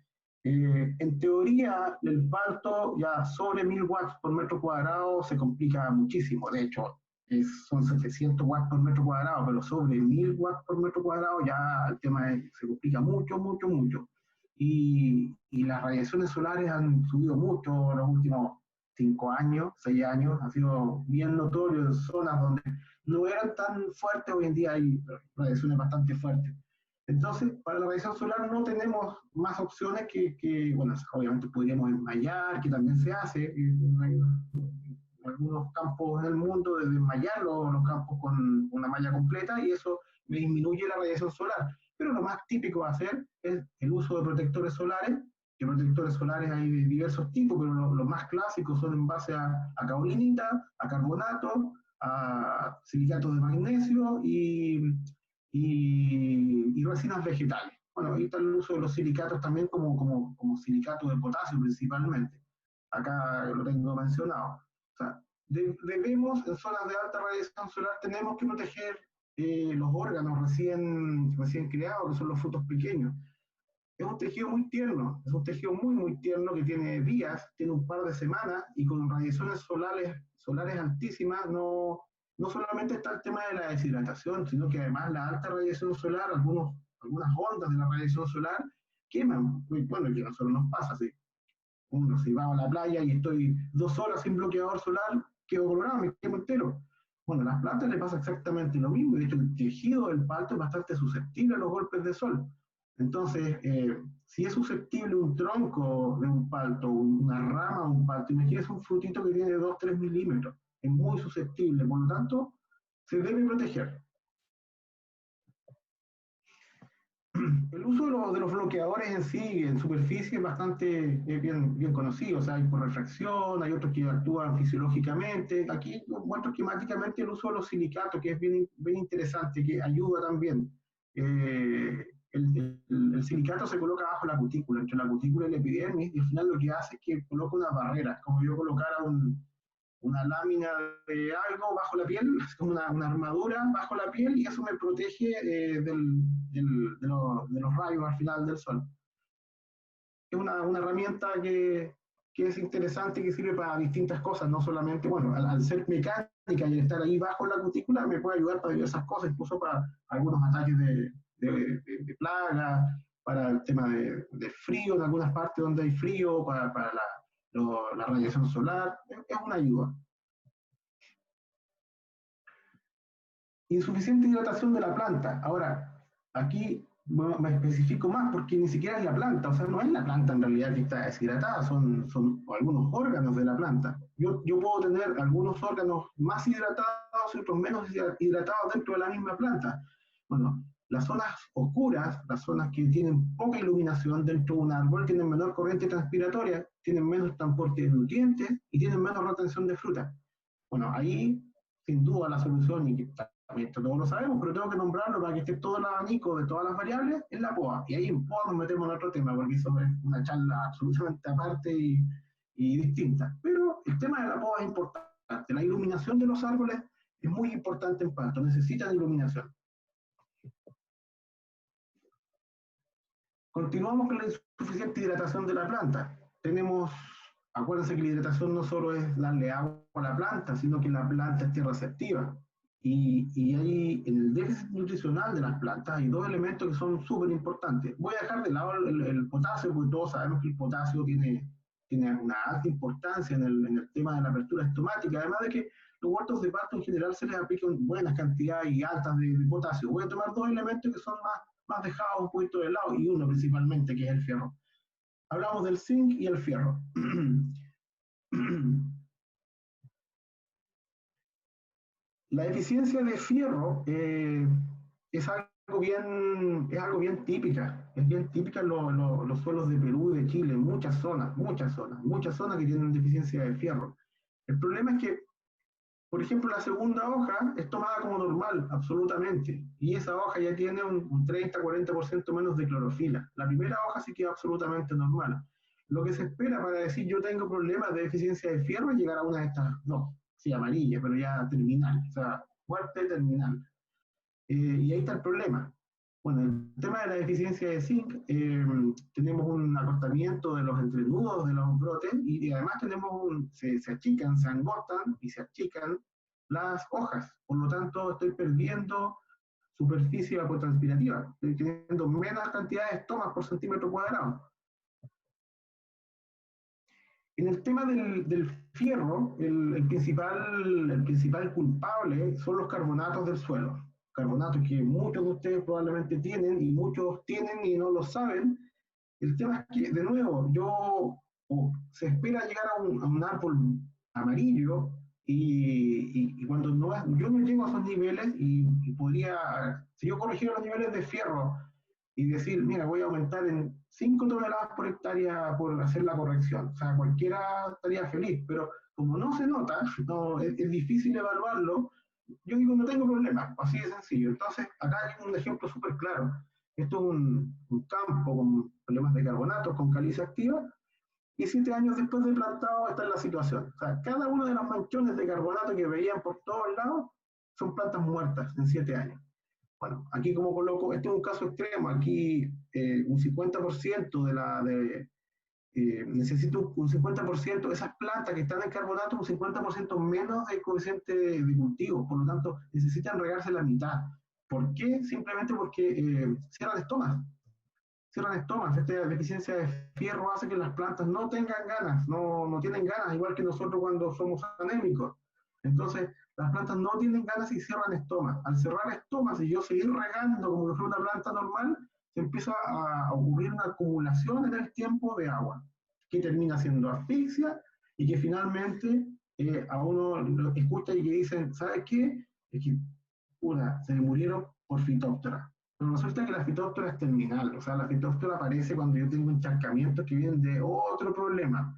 [SPEAKER 2] En teoría, el parto ya sobre 1000 watts por metro cuadrado se complica muchísimo. De hecho, son 700 watts por metro cuadrado, pero sobre 1000 watts por metro cuadrado ya el tema se complica mucho, mucho, mucho. Y las radiaciones solares han subido mucho en los últimos 5 años, 6 años, ha sido bien notorio en zonas donde no eran tan fuertes, hoy en día hay radiaciones bastante fuertes. Entonces, para la radiación solar no tenemos más opciones bueno, obviamente podríamos enmayar, que también se hace, hay algunos campos en el mundo de enmayar los campos con una malla completa, y eso disminuye la radiación solar. Pero lo más típico de hacer es el uso de protectores solares, que protectores solares hay de diversos tipos, pero los más clásicos son en base a kaolinita, a carbonato, a silicatos de magnesio y resinas vegetales. Bueno, ahí está el uso de los silicatos también como silicato de potasio principalmente. Acá lo tengo mencionado. O sea, debemos, en zonas de alta radiación solar, tenemos que proteger los órganos recién creados, que son los frutos pequeños. Es un tejido muy tierno, es un tejido muy, muy tierno que tiene días, tiene un par de semanas, y con radiaciones solares altísimas no solamente está el tema de la deshidratación, sino que además la alta radiación solar, algunas ondas de la radiación solar queman. Bueno, que a nosotros nos pasa, sí. Uno, si va a la playa y estoy 2 horas sin bloqueador solar, quedo colorado, me quemo entero. Bueno, a las plantas le pasa exactamente lo mismo. De hecho, el tejido del palto es bastante susceptible a los golpes de sol. Entonces, si es susceptible un tronco de un palto, una rama de un palto, imagínese un frutito que tiene 2-3 milímetros, es muy susceptible, por lo tanto, se debe proteger. El uso de los bloqueadores en sí, en superficie, es bastante bien conocido. O sea, hay por refracción, hay otros que actúan fisiológicamente. Aquí muestro esquemáticamente el uso de los silicatos, que es bien interesante, que ayuda también. El silicato se coloca bajo la cutícula, entre la cutícula y la epidermis, y al final lo que hace es que coloca una barrera, como yo colocara una lámina de algo bajo la piel, es como una armadura bajo la piel, y eso me protege de los rayos al final del sol. Es una herramienta que es interesante y que sirve para distintas cosas, no solamente, bueno, al ser mecánica y al estar ahí bajo la cutícula, me puede ayudar para diversas cosas, incluso para algunos ataques de plaga, para el tema de frío en algunas partes donde hay frío, para la radiación solar, es una ayuda. Insuficiente hidratación de la planta. Ahora, aquí bueno, me especifico más porque ni siquiera es la planta, o sea, no es la planta en realidad que está deshidratada, son algunos órganos de la planta. Yo puedo tener algunos órganos más hidratados y otros menos hidratados dentro de la misma planta. Bueno, las zonas oscuras, las zonas que tienen poca iluminación dentro de un árbol, tienen menor corriente transpiratoria, tienen menos transporte de nutrientes y tienen menos retención de fruta. Bueno, ahí sin duda la solución, y que esto todos lo sabemos, pero tengo que nombrarlo para que esté todo el abanico de todas las variables, es la POA. Y ahí en POA nos metemos en otro tema, porque eso es una charla absolutamente aparte y distinta. Pero el tema de la POA es importante. La iluminación de los árboles es muy importante en Pasto, necesitan iluminación. Continuamos con la insuficiente hidratación de la planta. Acuérdense que la hidratación no solo es darle agua a la planta, sino que la planta esté receptiva. Y ahí en el déficit nutricional de las plantas hay dos elementos que son súper importantes. Voy a dejar de lado el potasio, porque todos sabemos que el potasio tiene una alta importancia en el tema de la apertura estomática, además de que los huertos de pasto en general se les aplican buenas cantidades y altas de potasio. Voy a tomar dos elementos que son más dejados un poquito de lado, y uno principalmente, que es el fierro. Hablamos del zinc y el fierro. La deficiencia de fierro es algo bien típica. Es bien típica en los suelos de Perú y de Chile, en muchas zonas que tienen deficiencia de fierro. El problema es que, por ejemplo, la segunda hoja es tomada como normal, absolutamente, y esa hoja ya tiene un 30-40% menos de clorofila. La primera hoja sí queda absolutamente normal. Lo que se espera para decir yo tengo problemas de deficiencia de fierro es llegar a una de estas, no, sí, amarilla, pero ya terminal, o sea, muerte terminal. Y ahí está el problema. Bueno, el tema de la deficiencia de zinc, tenemos un acortamiento de los entrenudos de los brotes, y además se achican, se engordan y se achican las hojas. Por lo tanto, estoy perdiendo superficie evapotranspirativa, estoy teniendo menos cantidad de estomas por centímetro cuadrado. En el tema del fierro, el principal culpable son los carbonatos del suelo. Carbonatos que muchos de ustedes probablemente tienen, y muchos tienen y no lo saben. El tema es que, de nuevo, se espera llegar a un árbol amarillo, y cuando yo no llego a esos niveles, y si yo corrigiera los niveles de fierro y decir, mira, voy a aumentar en 5 toneladas por hectárea por hacer la corrección. O sea, cualquiera estaría feliz, pero como no se nota, es difícil evaluarlo. Yo digo, no tengo problema, así de sencillo. Entonces, acá hay un ejemplo súper claro. Esto es un campo con problemas de carbonatos, con caliza activa, y 7 años después de plantado está en la situación. O sea, cada uno de los manchones de carbonato que veían por todos lados son plantas muertas en 7 años. Bueno, aquí como coloco, este es un caso extremo, aquí un 50% necesito un 50% de esas plantas que están en carbonato, un 50% menos de coeficiente de cultivo, por lo tanto necesitan regarse la mitad. ¿Por qué? Simplemente porque cierran estomas. cierran estomas. Esta deficiencia de fierro hace que las plantas no tengan ganas, no tienen ganas, igual que nosotros cuando somos anémicos. Entonces, las plantas no tienen ganas y cierran estomas. Al cerrar estomas y yo seguir regando como que fuera una planta normal, se empieza a ocurrir una acumulación en el tiempo de agua, que termina siendo asfixia y que finalmente a uno lo escucha y que dicen, ¿sabes qué? Es que, se le murieron por fitóptera. Pero resulta que la fitóptera es terminal, o sea, la fitóptera aparece cuando yo tengo encharcamientos que vienen de otro problema.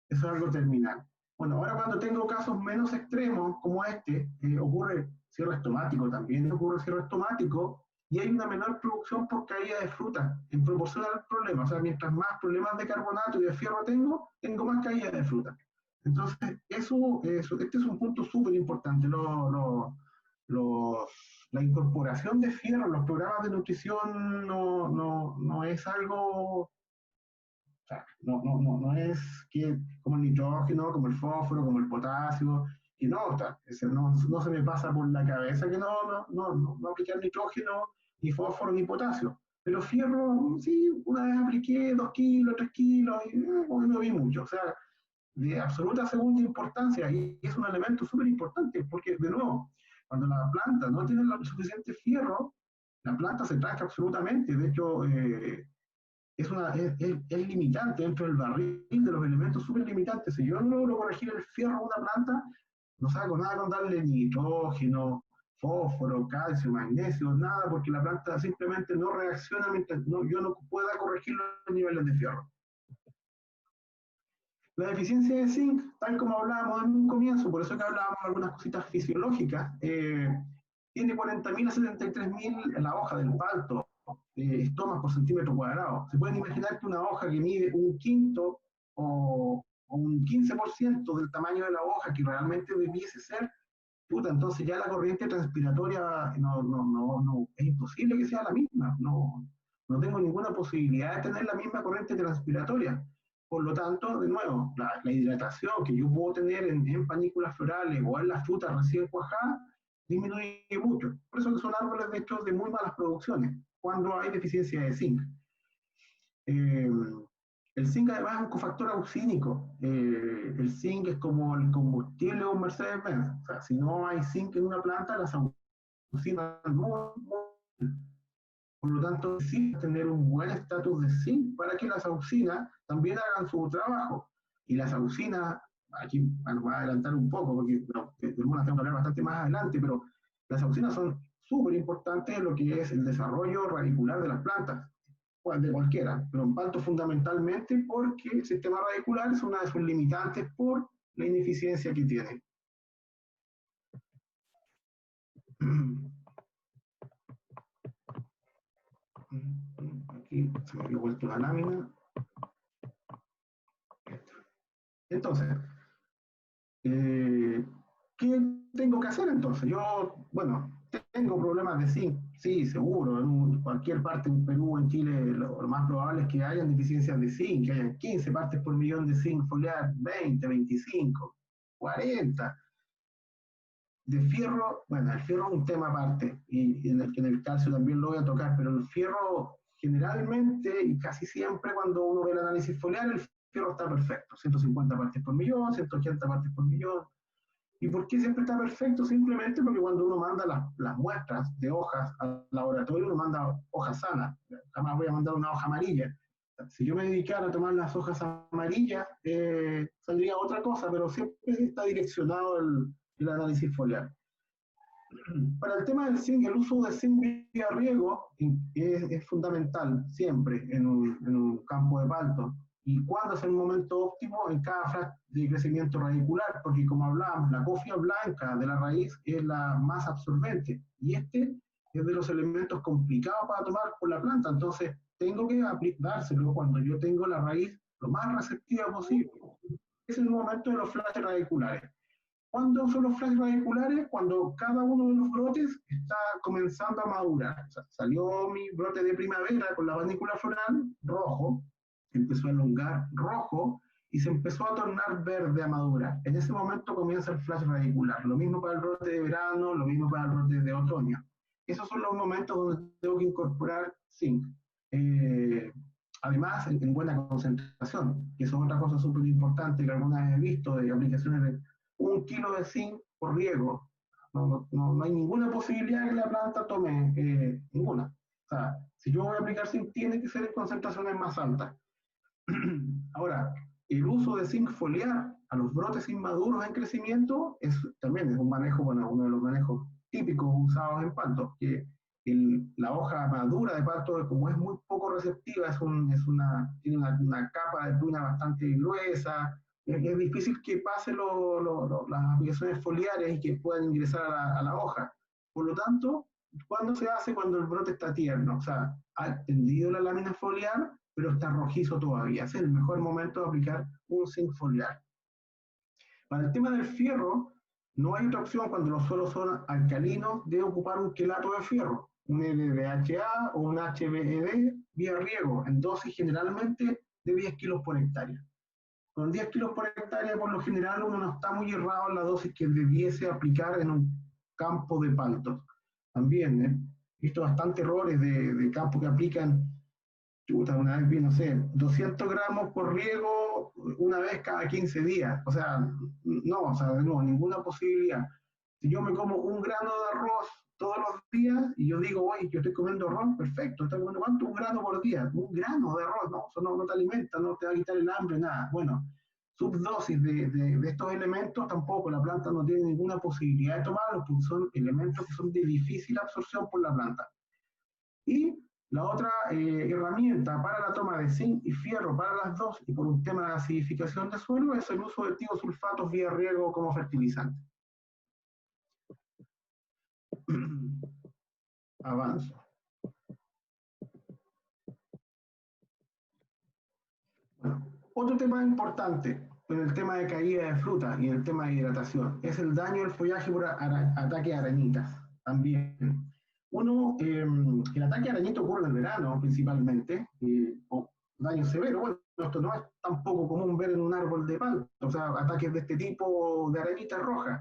[SPEAKER 2] Eso es algo terminal. Bueno, ahora cuando tengo casos menos extremos como este, ocurre cierre estomático, también ocurre cierre estomático y hay una menor producción por caída de fruta en proporción al problema. O sea, mientras más problemas de carbonato y de fierro tengo más caída de fruta. Entonces, este es un punto súper importante. La incorporación de fierro en los programas de nutrición no es algo, o sea, no es que como el nitrógeno, como el fósforo, como el potasio, y no se me pasa por la cabeza que no aplicar nitrógeno, ni fósforo, ni potasio. Pero fierro, sí, una vez apliqué 2 kilos, 3 kilos, y no vi mucho. O sea, de absoluta segunda importancia, y es un elemento súper importante, porque de nuevo, cuando la planta no tiene el suficiente fierro, la planta se tranca absolutamente. De hecho, es limitante dentro del barril de los elementos súper limitantes. Si yo no logro corregir el fierro a una planta, no saco nada con darle nitrógeno, fósforo, calcio, magnesio, nada, porque la planta simplemente no reacciona mientras yo no pueda corregir los niveles de fierro. La deficiencia de zinc, tal como hablábamos en un comienzo, por eso que hablábamos de algunas cositas fisiológicas, tiene 40.000 a 73.000 en la hoja del palto, estomas por centímetro cuadrado. Se pueden imaginar que una hoja que mide un quinto o un 15% del tamaño de la hoja que realmente debiese ser, puta, entonces ya la corriente transpiratoria es imposible que sea la misma. No tengo ninguna posibilidad de tener la misma corriente transpiratoria. Por lo tanto, de nuevo, la hidratación que yo puedo tener en panículas florales o en las frutas recién cuajadas disminuye mucho. Por eso que son árboles de hecho de muy malas producciones, cuando hay deficiencia de zinc. Eh, el zinc además es un cofactor auxínico. El zinc es como el combustible de un Mercedes-Benz. O sea, si no hay zinc en una planta, las auxinas muy. Por lo tanto, necesita tener un buen estatus de zinc para que las auxinas también hagan su trabajo. Y las auxinas, aquí voy a adelantar un poco, porque tenemos que hablar bastante más adelante, pero las auxinas son súper importantes en lo que es el desarrollo radicular de las plantas, de cualquiera, pero en palto fundamentalmente porque el sistema radicular es una de sus limitantes por la ineficiencia que tiene. Aquí se me había vuelto la lámina. Entonces, ¿qué tengo que hacer entonces? Yo, bueno, tengo problemas de zinc, sí, seguro. En cualquier parte en Perú, en Chile, lo más probable es que hayan deficiencias de zinc, que hayan 15 partes por millón de zinc foliar, 20, 25, 40. De fierro, bueno, el fierro es un tema aparte, y en el calcio también lo voy a tocar, pero el fierro generalmente y casi siempre cuando uno ve el análisis foliar, el fierro está perfecto, 150 partes por millón, 180 partes por millón. ¿Y por qué siempre está perfecto? Simplemente porque cuando uno manda las muestras de hojas al laboratorio, uno manda hojas sanas. Jamás voy a mandar una hoja amarilla. Si yo me dedicara a tomar las hojas amarillas, saldría otra cosa, pero siempre está direccionado el análisis foliar. Para el tema del zinc, el uso de zinc vía riego es fundamental siempre en un campo de palto. ¿Y cuándo es el momento óptimo? En cada fase de crecimiento radicular, porque como hablábamos, la cofia blanca de la raíz es la más absorbente y este es de los elementos complicados para tomar por la planta, entonces tengo que dárselo cuando yo tengo la raíz lo más receptiva posible. Es el momento de los flashes radiculares. ¿Cuándo son los flashes radiculares? Cuando cada uno de los brotes está comenzando a madurar. O sea, salió mi brote de primavera con la panícula floral rojo, se empezó a elongar rojo y se empezó a tornar verde a madurar. En ese momento comienza el flash radicular. Lo mismo para el brote de verano, lo mismo para el brote de otoño. Esos son los momentos donde tengo que incorporar zinc. además en buena concentración, que eso es otra cosa súper importante que alguna vez he visto de aplicaciones de 1 kilo de zinc por riego. No hay ninguna posibilidad de que la planta tome ninguna. O sea, si yo voy a aplicar zinc, tiene que ser en concentraciones más altas. Ahora, el uso de zinc foliar a los brotes inmaduros en crecimiento también es un manejo, bueno, uno de los manejos típicos usados en palto, que la hoja madura de palto, como es muy poco receptiva, tiene una capa de pruna bastante gruesa, es difícil que pase las aplicaciones foliares y que puedan ingresar a la hoja. Por lo tanto, ¿cuándo se hace? Cuando el brote está tierno, o sea, ha tendido la lámina foliar, pero está rojizo todavía. Ese es el mejor momento de aplicar un zinc foliar. Para el tema del fierro, no hay otra opción cuando los suelos son alcalinos de ocupar un quelato de fierro, un LDHA o un HBED vía riego, en dosis generalmente de 10 kilos por hectárea. Con 10 kilos por hectárea, por lo general, uno no está muy errado en la dosis que debiese aplicar en un campo de paltos. También he visto bastantes errores de campos que aplican, una vez vi, no sé, 200 gramos por riego una vez cada 15 días. O sea, de nuevo, ninguna posibilidad. Si yo me como un grano de arroz todos los días y yo digo, oye, yo estoy comiendo arroz, perfecto, ¿estás comiendo cuánto? Un grano por día. Un grano de arroz, no, eso no te alimenta, no te va a quitar el hambre, nada. Bueno, subdosis de estos elementos tampoco, la planta no tiene ninguna posibilidad de tomarlos, porque son elementos que son de difícil absorción por la planta. Y la otra herramienta para la toma de zinc y fierro para las dos, y por un tema de acidificación de suelo, es el uso de tiosulfatos vía riego como fertilizante. Avanzo. Bueno, otro tema importante en el tema de caída de fruta y en el tema de hidratación es el daño del follaje por ataque de arañitas. También. El ataque de arañita ocurre en el verano principalmente, o daño severo. Bueno, esto no es tampoco común ver en un árbol de palto, o sea, ataques de este tipo de arañitas rojas.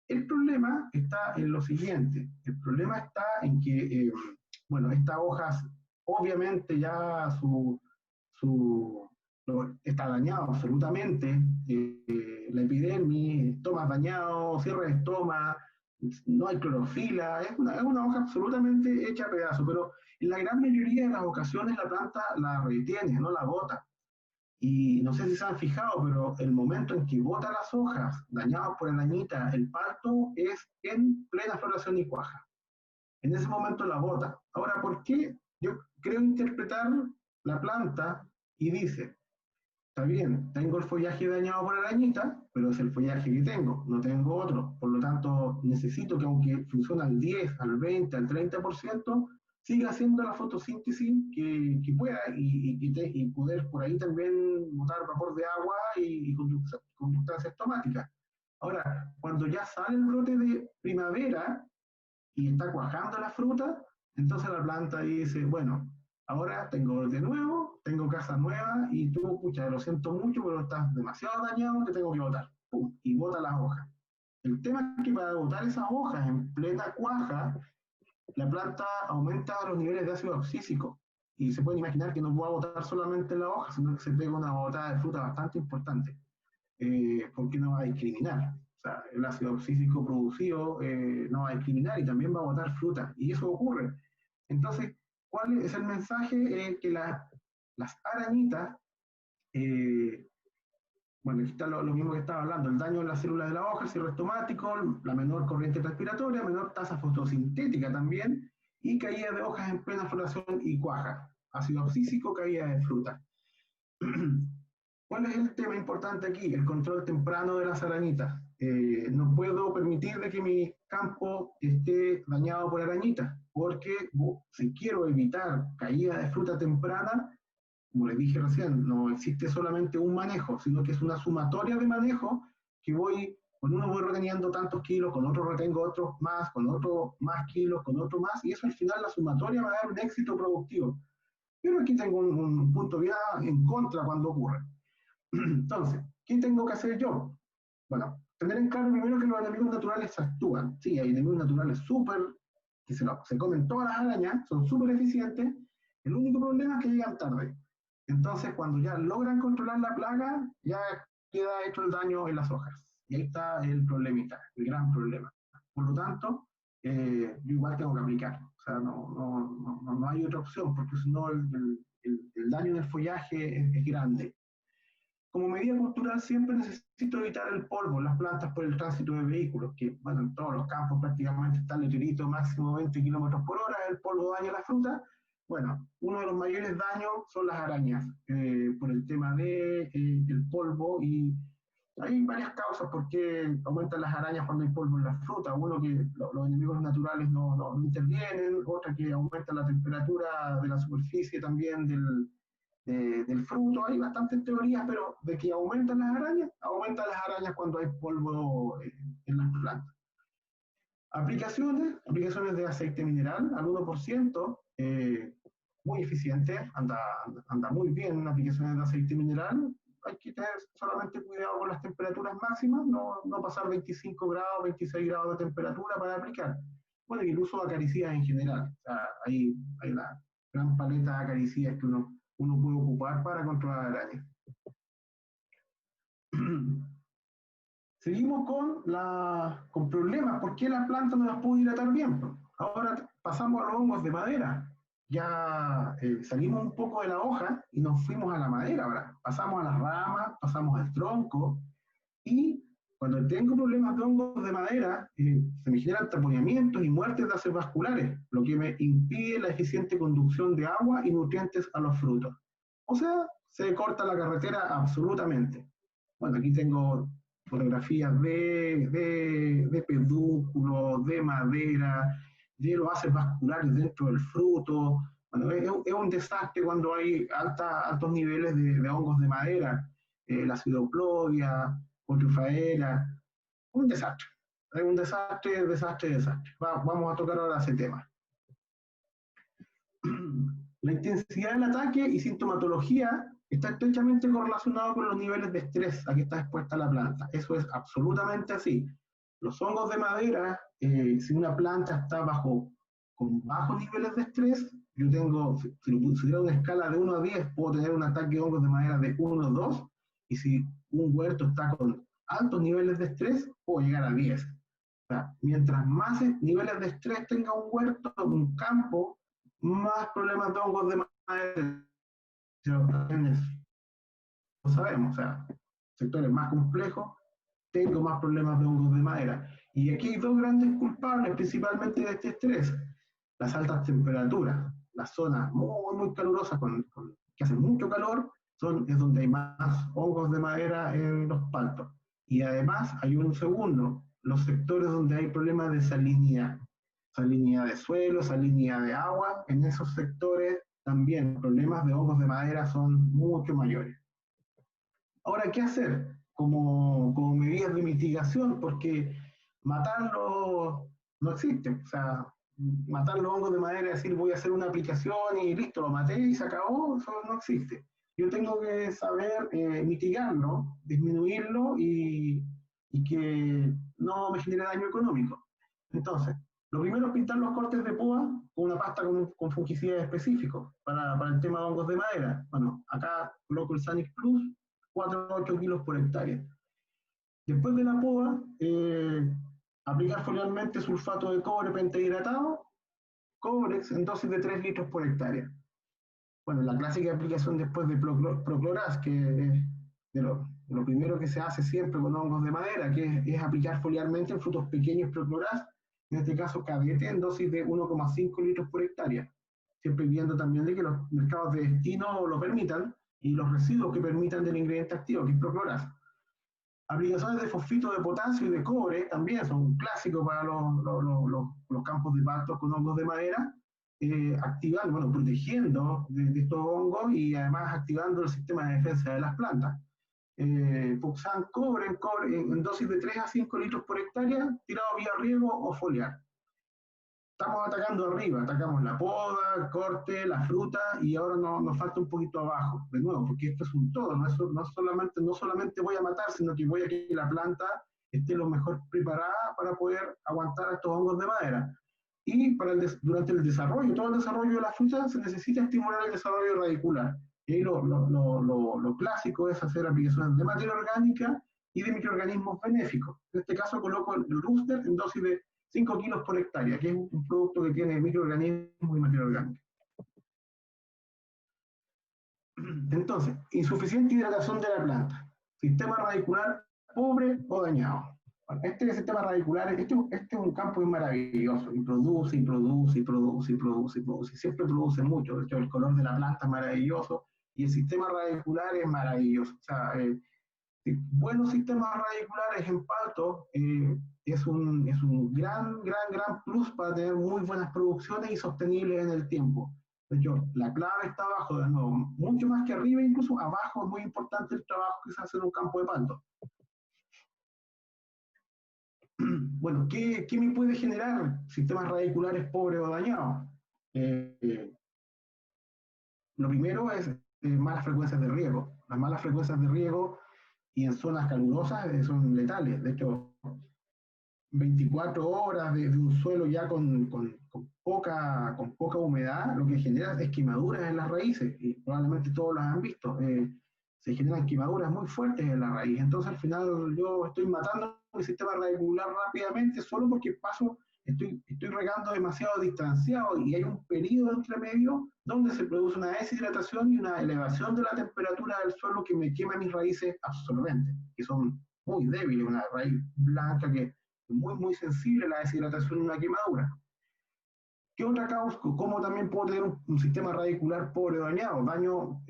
[SPEAKER 2] El problema está en lo siguiente, el problema está en que, bueno, estas hojas, obviamente ya está dañado absolutamente, la epidermis, estomas dañado, cierre de estoma, no hay clorofila, es una hoja absolutamente hecha a pedazos, pero en la gran mayoría de las ocasiones la planta la retiene, no la bota. Y no sé si se han fijado, pero el momento en que bota las hojas dañadas por la arañita, el parto es en plena floración y cuaja. En ese momento la bota. Ahora, ¿por qué? Yo creo interpretar la planta y dice, está bien, tengo el follaje dañado por arañita, pero es el follaje que tengo, no tengo otro. Por lo tanto, necesito que aunque funcione al 10, al 20, al 30%, siga haciendo la fotosíntesis que pueda y poder por ahí también botar vapor de agua y conductas estomáticas. Ahora, cuando ya sale el brote de primavera y está cuajando la fruta, entonces la planta dice, bueno, ahora tengo de nuevo, tengo casa nueva y tú, pucha, lo siento mucho, pero estás demasiado dañado, te tengo que botar. Pum, y bota las hojas. El tema es que para botar esas hojas en plena cuaja, la planta aumenta los niveles de ácido abscísico. Y se pueden imaginar que no va a botar solamente la hoja, sino que se pega una botada de fruta bastante importante. Porque no va a discriminar. O sea, el ácido abscísico producido no va a discriminar y también va a botar fruta. Y eso ocurre. Entonces, ¿cuál es el mensaje? Que las arañitas, bueno, aquí está lo mismo que estaba hablando, el daño en las células de la hoja, el cierre estomático, la menor corriente respiratoria, menor tasa fotosintética también, y caída de hojas en plena floración y cuaja. Ácido abscísico, caída de fruta. ¿Cuál es el tema importante aquí? El control temprano de las arañitas. No puedo permitir de que mi campo esté dañado por arañitas, porque si quiero evitar caída de fruta temprana, como les dije recién, no existe solamente un manejo, sino que es una sumatoria de manejo que con uno voy reteniendo tantos kilos, con otro retengo otros más, con otro más kilos, con otro más, y eso al final la sumatoria va a dar un éxito productivo. Pero aquí tengo un punto de vista en contra cuando ocurre. Entonces, ¿qué tengo que hacer yo? Bueno, tener en claro primero que los enemigos naturales actúan. Sí, hay enemigos naturales súper, que se comen todas las arañas, son súper eficientes, El único problema es que llegan tarde. Entonces, cuando ya logran controlar la plaga, ya queda hecho el daño en las hojas. Y ahí está el problemita, el gran problema. Por lo tanto, yo igual tengo que aplicar. O sea, no hay otra opción, porque si no el daño en el follaje es grande. Como medida cultural siempre necesito evitar el polvo, las plantas por el tránsito de vehículos, que bueno, en todos los campos prácticamente está el letrerito máximo 20 kilómetros por hora, el polvo daña la fruta. Bueno, uno de los mayores daños son las arañas, por el tema de el polvo, y hay varias causas por qué aumentan las arañas cuando hay polvo en la fruta. Uno, que los enemigos naturales no intervienen, otra que aumenta la temperatura de la superficie también del fruto. Hay bastantes teorías, pero de que aumentan las arañas cuando hay polvo en las plantas. Aplicaciones de aceite mineral al 1%, muy eficiente, anda muy bien en aplicaciones de aceite mineral. Hay que tener solamente cuidado con las temperaturas máximas, no pasar 25 grados, 26 grados de temperatura para aplicar. Bueno, y el uso de acaricidas en general. O sea, hay una gran paleta de acaricidas que uno puede ocupar para controlar arañas. Seguimos con problemas. ¿Por qué la planta no las pudo hidratar bien? Ahora pasamos a los hongos de madera. Ya salimos un poco de la hoja y nos fuimos a la madera ahora. Pasamos a las ramas, pasamos al tronco, y cuando tengo problemas de hongos de madera, se me generan taponamientos y muertes de haces vasculares, lo que me impide la eficiente conducción de agua y nutrientes a los frutos. O sea, se corta la carretera absolutamente. Bueno, aquí tengo fotografías de pedúnculos, de madera, de los haces vasculares dentro del fruto. Bueno, es un desastre cuando hay altos niveles de hongos de madera, la pseudoplodia, Cotriphaera, un desastre. Es un desastre. Vamos a tocar ahora ese tema. La intensidad del ataque y sintomatología está estrechamente correlacionado con los niveles de estrés a que está expuesta la planta. Eso es absolutamente así. Los hongos de madera, si una planta está con bajos niveles de estrés, yo tengo, si lo pusiera una escala de 1 a 10, puedo tener un ataque de hongos de madera de 1 a 2, y si un huerto está con altos niveles de estrés, puedo llegar a 10. O sea, mientras más niveles de estrés tenga un huerto, un campo, más problemas de hongos de madera. Lo sabemos, o sea, sectores más complejos, tengo más problemas de hongos de madera. Y aquí hay dos grandes culpables, principalmente de este estrés: las altas temperaturas. Las zonas muy calurosas, que hacen mucho calor, es donde hay más hongos de madera en los paltos. Y además hay un segundo, los sectores donde hay problemas de salinidad de suelo, salinidad de agua. En esos sectores también los problemas de hongos de madera son mucho mayores. Ahora, ¿qué hacer como medidas de mitigación? Porque matarlo no existe. O sea, matar los hongos de madera, decir voy a hacer una aplicación y listo, lo maté y se acabó, eso no existe. Yo tengo que saber mitigarlo, disminuirlo, y que no me genere daño económico. Entonces, lo primero es pintar los cortes de púa con una pasta con fungicidas específicos para el tema de hongos de madera. Bueno, acá coloco el Sanix Plus, 4 a 8 kilos por hectárea. Después de la poda, aplicar foliarmente sulfato de cobre pentahidratado, Cobrex, en dosis de 3 litros por hectárea. Bueno, la clásica aplicación después de Procloraz, que es de lo primero que se hace siempre con hongos de madera, que es aplicar foliarmente en frutos pequeños Procloraz, en este caso cadete, en dosis de 1,5 litros por hectárea. Siempre viendo también de que los mercados de destino lo permitan, y los residuos que permitan del ingrediente activo, que es Procloraz. Aplicaciones de fosfito de potasio y de cobre también son clásicos para los campos de pastos con hongos de madera, activando, protegiendo de estos hongos, y además activando el sistema de defensa de las plantas. Foxan cobre en dosis de 3 a 5 litros por hectárea, tirado vía riego o foliar. Estamos atacando arriba, atacamos la poda, el corte, la fruta, y ahora nos falta un poquito abajo, de nuevo, porque esto es un todo, no solamente voy a matar, sino que voy a que la planta esté lo mejor preparada para poder aguantar estos hongos de madera. Y durante el desarrollo, todo el desarrollo de la fruta, se necesita estimular el desarrollo radicular. Y lo clásico es hacer aplicaciones de materia orgánica y de microorganismos benéficos. En este caso coloco el rooster en dosis de 5 kilos por hectárea, que es un producto que tiene microorganismos y materia orgánica. Entonces, insuficiente hidratación de la planta, sistema radicular pobre o dañado. Este sistema radicular, este es un campo maravilloso, y produce, y produce, y produce, y produce, y produce, y siempre produce mucho. De hecho, el color de la planta es maravilloso, y el sistema radicular es maravilloso. O sea, buenos sistemas radiculares en palto es un gran plus para tener muy buenas producciones y sostenibles en el tiempo. De hecho, la clave está abajo, de nuevo, mucho más que arriba, incluso abajo es muy importante el trabajo que se hace en un campo de palto. Bueno, ¿qué me puede generar sistemas radiculares pobres o dañados? Lo primero es malas frecuencias de riego. Las malas frecuencias de riego y en zonas calurosas son letales. De hecho, 24 horas de un suelo ya con poca humedad, lo que genera es quemaduras en las raíces, y probablemente todos las han visto. Se generan quemaduras muy fuertes en la raíz. Entonces, al final, yo estoy matando mi sistema radicular rápidamente solo porque estoy regando demasiado distanciado y hay un periodo entre medio donde se produce una deshidratación y una elevación de la temperatura del suelo que me quema mis raíces absorbentes, que son muy débiles, una raíz blanca que muy sensible a la deshidratación y una quemadura. ¿Qué otra causa? ¿Cómo también puedo tener un sistema radicular pobre o dañado? Daño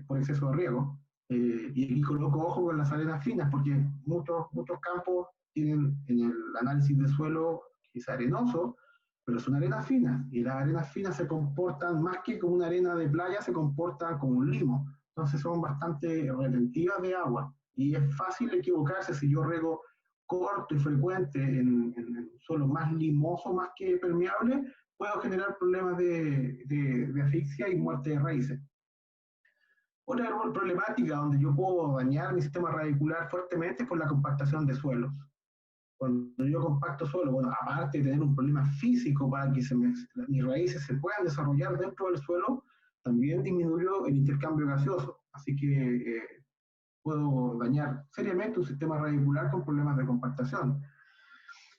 [SPEAKER 2] por exceso de riego. Y aquí coloco ojo con las arenas finas, porque muchos campos tienen en el análisis de suelo que es arenoso, pero son arenas finas. Y las arenas finas se comportan, más que como una arena de playa, se comportan como un limo. Entonces son bastante retentivas de agua. Y es fácil equivocarse si yo riego corto y frecuente en suelo más limoso, más que permeable, puedo generar problemas de asfixia y muerte de raíces. Otra problemática donde yo puedo dañar mi sistema radicular fuertemente es con la compactación de suelos. Cuando yo compacto suelo, bueno, aparte de tener un problema físico para que mis raíces se puedan desarrollar dentro del suelo, también disminuyó el intercambio gaseoso. Así que puedo dañar seriamente un sistema radicular con problemas de compactación.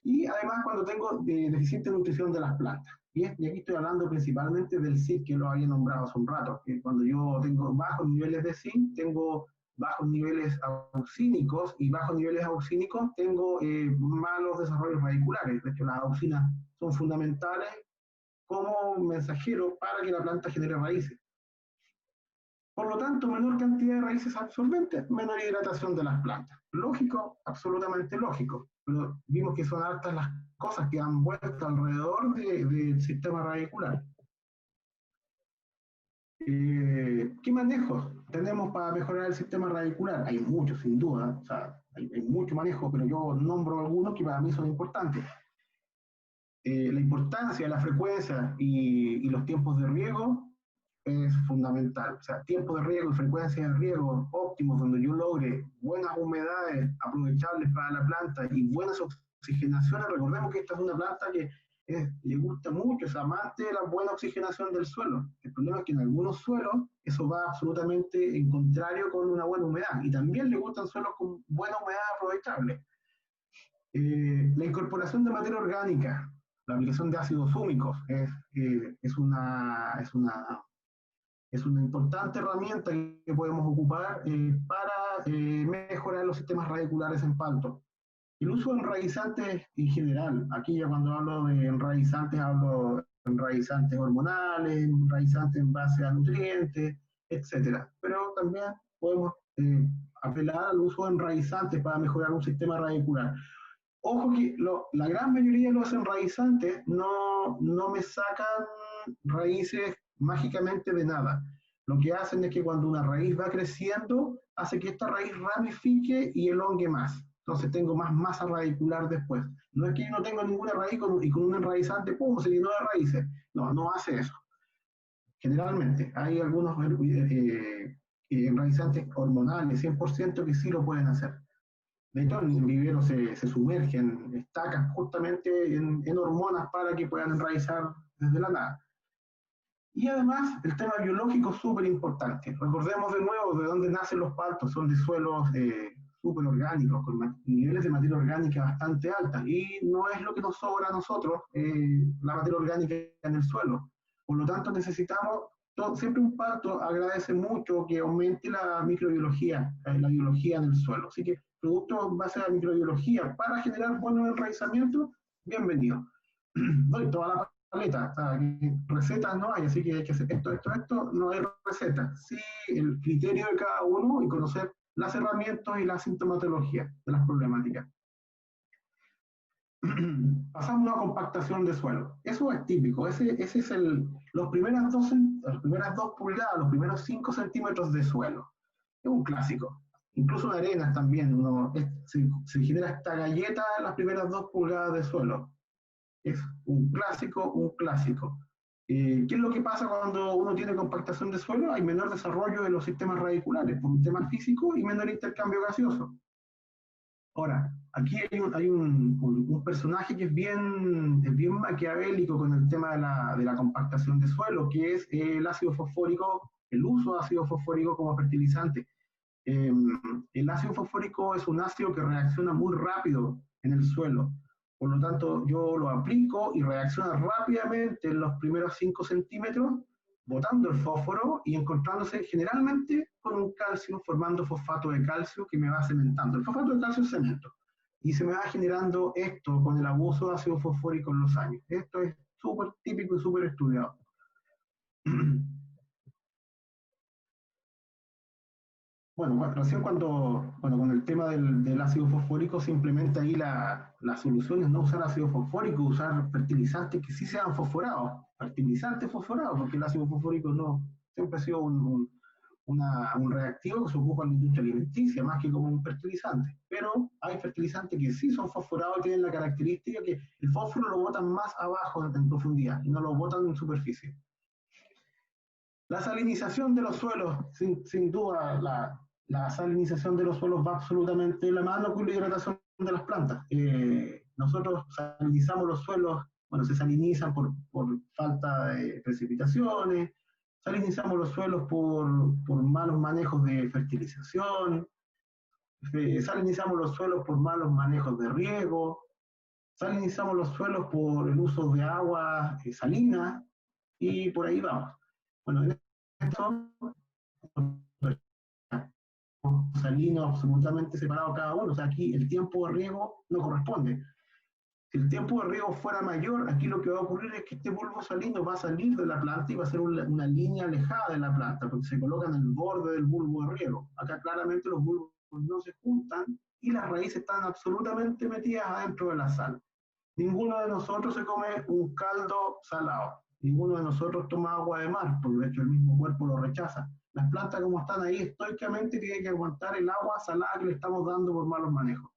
[SPEAKER 2] Y además cuando tengo deficiente nutrición de las plantas. Y aquí estoy hablando principalmente del zinc, que lo había nombrado hace un rato, que cuando yo tengo bajos niveles de zinc, tengo bajos niveles auxínicos, y bajos niveles auxínicos tengo malos desarrollos radiculares. De hecho, las auxinas son fundamentales como mensajeros para que la planta genere raíces. Por lo tanto, menor cantidad de raíces absorbentes, menor hidratación de las plantas. Lógico, absolutamente lógico, pero vimos que son hartas las cosas que han vuelto alrededor del sistema radicular. ¿Qué manejos tenemos para mejorar el sistema radicular? Hay muchos, sin duda, o sea, hay mucho manejo, pero yo nombro algunos que para mí son importantes. La importancia, la frecuencia y los tiempos de riego es fundamental. O sea, tiempo de riego y frecuencia de riego óptimos, donde yo logre buenas humedades aprovechables para la planta y buenas oxigenaciones. Recordemos que esta es una planta que le gusta mucho, es amante de la buena oxigenación del suelo. El problema es que en algunos suelos eso va absolutamente en contrario con una buena humedad, y también le gustan suelos con buena humedad aprovechable. La incorporación de materia orgánica, la aplicación de ácidos húmicos es una importante herramienta que podemos ocupar para mejorar los sistemas radiculares en palto. El uso de enraizantes en general, aquí ya cuando hablo de enraizantes, hablo de enraizantes hormonales, enraizantes en base a nutrientes, etc. Pero también podemos apelar al uso de enraizantes para mejorar un sistema radicular. Ojo que la gran mayoría de los enraizantes no me sacan raíces mágicamente de nada. Lo que hacen es que cuando una raíz va creciendo, hace que esta raíz ramifique y elongue más. Entonces tengo más masa radicular después. No es que yo no tenga ninguna raíz y con un enraizante, ¡pum!, se llenó de raíces. No hace eso. Generalmente, hay algunos enraizantes hormonales, 100%, que sí lo pueden hacer. De hecho, en vivero se sumergen estacas justamente en hormonas para que puedan enraizar desde la nada. Y además, el tema biológico es súper importante. Recordemos de nuevo de dónde nacen los paltos. Son de suelos súper orgánicos, con niveles de materia orgánica bastante altas. Y no es lo que nos sobra a nosotros, la materia orgánica en el suelo. Por lo tanto, necesitamos, siempre un palto agradece mucho que aumente la microbiología, la biología en el suelo. Así que productos en base a la microbiología para generar buenos enraizamientos, bienvenido. Doy toda la paleta, recetas no hay, así que hay que hacer esto, no hay recetas. Sí, el criterio de cada uno y conocer las herramientas y la sintomatología de las problemáticas. Pasamos a compactación de suelo. Eso es típico, ese es las primeras 2 pulgadas, los primeros 5 centímetros de suelo. Es un clásico. Incluso en arenas también, se genera esta galleta en las primeras 2 pulgadas de suelo. Es un clásico, un clásico. ¿Qué es lo que pasa cuando uno tiene compactación de suelo? Hay menor desarrollo de los sistemas radiculares por un tema físico y menor intercambio gaseoso. Ahora, aquí hay un personaje que es bien maquiavélico con el tema de la compactación de suelo, que es el ácido fosfórico, el uso de ácido fosfórico como fertilizante. El ácido fosfórico es un ácido que reacciona muy rápido en el suelo. Por lo tanto, yo lo aplico y reacciona rápidamente en los primeros 5 centímetros, botando el fósforo y encontrándose generalmente con un calcio, formando fosfato de calcio que me va cementando. El fosfato de calcio es cemento. Y se me va generando esto con el abuso de ácido fosfórico en los años. Esto es súper típico y súper estudiado. Bueno, recién con el tema del ácido fosfórico, simplemente ahí la solución es no usar ácido fosfórico, usar fertilizantes que sí sean fosforados, fertilizantes fosforados, porque el ácido fosfórico no siempre ha sido un reactivo que se ocupa en la industria alimenticia, más que como un fertilizante. Pero hay fertilizantes que sí son fosforados y tienen la característica que el fósforo lo botan más abajo en profundidad y no lo botan en superficie. La salinización de los suelos, sin duda, la salinización de los suelos va absolutamente de la mano con la hidratación de las plantas. Nosotros salinizamos los suelos, bueno, se salinizan por falta de precipitaciones, salinizamos los suelos por malos manejos de fertilización, salinizamos los suelos por malos manejos de riego, salinizamos los suelos por el uso de agua salina, y por ahí vamos. Bueno, en esto, salino absolutamente separado cada uno, o sea, aquí el tiempo de riego no corresponde. Si el tiempo de riego fuera mayor, aquí lo que va a ocurrir es que este bulbo salino va a salir de la planta y va a ser una línea alejada de la planta, porque se coloca en el borde del bulbo de riego. Acá claramente los bulbos no se juntan y las raíces están absolutamente metidas adentro de la sal. Ninguno de nosotros se come un caldo salado. Ninguno de nosotros toma agua de mar, porque de hecho el mismo cuerpo lo rechaza. Las plantas, como están ahí estoicamente, tienen que aguantar el agua salada que le estamos dando por malos manejos.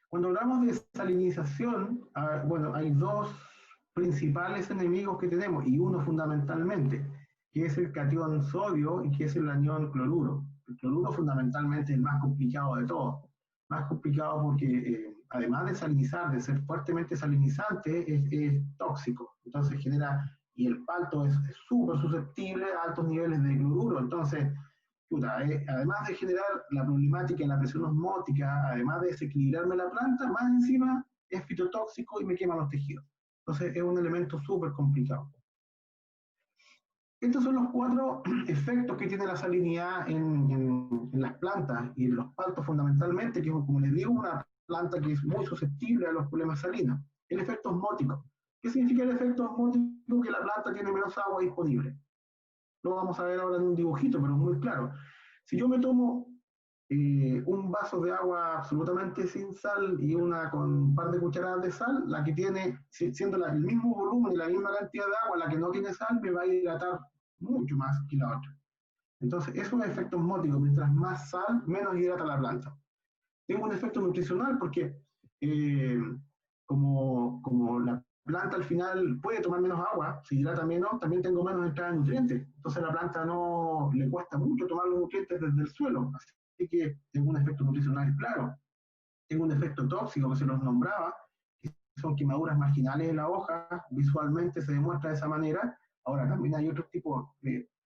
[SPEAKER 2] Cuando hablamos de salinización, bueno, hay 2 principales enemigos que tenemos, y uno fundamentalmente, que es el catión sodio y que es el anión cloruro. El cloruro fundamentalmente es el más complicado de todos. Más complicado porque además de salinizar, de ser fuertemente salinizante, es tóxico. Entonces genera, y el palto es súper susceptible a altos niveles de cloruro. Entonces, además de generar la problemática en la presión osmótica, además de desequilibrarme la planta, más encima es fitotóxico y me quema los tejidos. Entonces es un elemento súper complicado. Estos son los 4 efectos que tiene la salinidad en las plantas y en los paltos fundamentalmente, que es, como les digo, una planta que es muy susceptible a los problemas salinos. El efecto osmótico. ¿Qué significa el efecto osmótico? Que la planta tiene menos agua disponible. Lo vamos a ver ahora en un dibujito, pero es muy claro. Si yo me tomo un vaso de agua absolutamente sin sal y una con un par de cucharadas de sal, la que tiene, siendo el mismo volumen y la misma cantidad de agua, la que no tiene sal me va a hidratar mucho más que la otra. Entonces, es un efecto osmótico. Mientras más sal, menos hidrata la planta. Tengo un efecto nutricional porque como la planta al final puede tomar menos agua, se hidrata menos, también tengo menos entrada de nutrientes. Entonces a la planta no le cuesta mucho tomar los nutrientes desde el suelo. Así que tengo un efecto nutricional claro. Tengo un efecto tóxico que se los nombraba, que son quemaduras marginales en la hoja, visualmente se demuestra de esa manera. Ahora también hay otros tipos,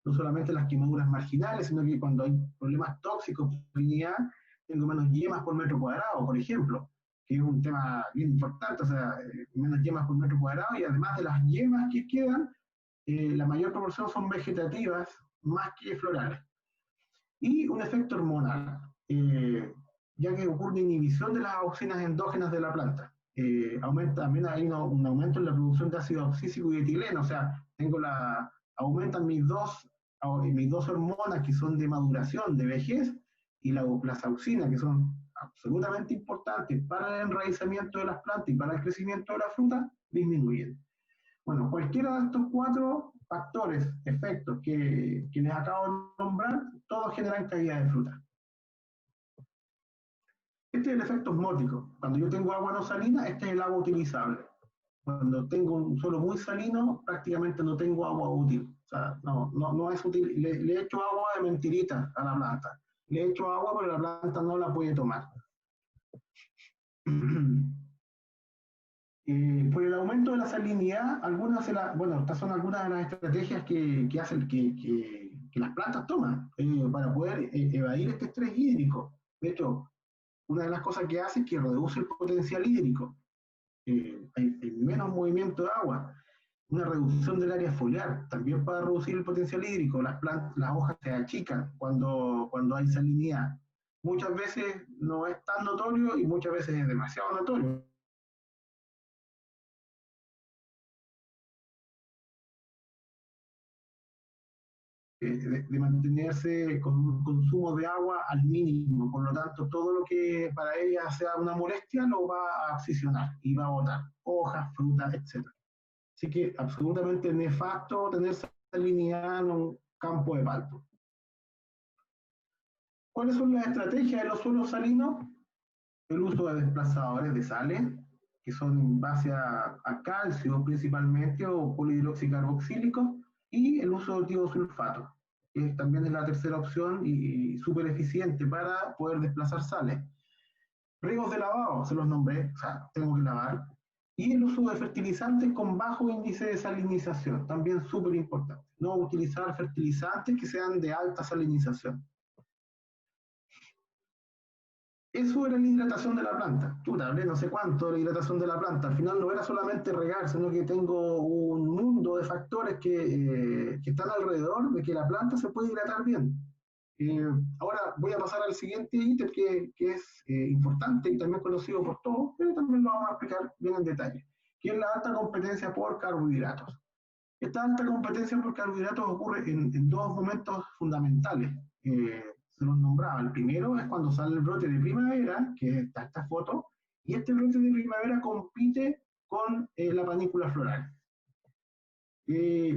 [SPEAKER 2] no solamente las quemaduras marginales, sino que cuando hay problemas tóxicos, tengo menos yemas por metro cuadrado, por ejemplo, que es un tema bien importante, o sea, menos yemas por metro cuadrado, y además de las yemas que quedan, la mayor proporción son vegetativas más que florales. Y un efecto hormonal, ya que ocurre inhibición de las auxinas endógenas de la planta. También hay un aumento en la producción de ácido oxísico y etileno, o sea, aumentan mis dos hormonas que son de maduración, de vejez, y las auxinas, que son absolutamente importantes para el enraizamiento de las plantas y para el crecimiento de la fruta, disminuyen. Bueno, cualquiera de estos 4 factores, efectos que les acabo de nombrar, todos generan caída de fruta. Este es el efecto osmótico. Cuando yo tengo agua no salina, este es el agua utilizable. Cuando tengo un suelo muy salino, prácticamente no tengo agua útil. O sea, no es útil. Le echo agua de mentirita a la planta. Le echo agua, pero la planta no la puede tomar. Por el aumento de la salinidad, estas son algunas de las estrategias que hacen que las plantas toman para poder evadir este estrés hídrico. De hecho, una de las cosas que hace es que reduce el potencial hídrico. Hay menos movimiento de agua. Una reducción del área foliar, también para reducir el potencial hídrico. Las hojas se achican cuando hay salinidad. Muchas veces no es tan notorio y muchas veces es demasiado notorio. De mantenerse con un consumo de agua al mínimo, por lo tanto todo lo que para ella sea una molestia lo va a aficionar y va a botar hojas, frutas, etc. Así que absolutamente nefasto tener salinidad en un campo de palto. ¿Cuáles son las estrategias de los suelos salinos? El uso de desplazadores de sales, que son en base a calcio principalmente o polihidroxicarboxílicos, y el uso de tiosulfato, que también es la tercera opción y súper eficiente para poder desplazar sales. Riegos de lavado, se los nombré, o sea, tengo que lavar. Y el uso de fertilizantes con bajo índice de salinización, también súper importante. No utilizar fertilizantes que sean de alta salinización. Eso era la hidratación de la planta. Chuta, hablé no sé cuánto de la hidratación de la planta. Al final no era solamente regar, sino que tengo un mundo de factores que están alrededor de que la planta se puede hidratar bien. Ahora voy a pasar al siguiente ítem que es importante y también conocido por todos, pero también lo vamos a explicar bien en detalle, que es la alta competencia por carbohidratos. Esta alta competencia por carbohidratos ocurre en 2 momentos fundamentales. Se los nombraba. El primero es cuando sale el brote de primavera, que está esta foto, y este brote de primavera compite con la panícula floral.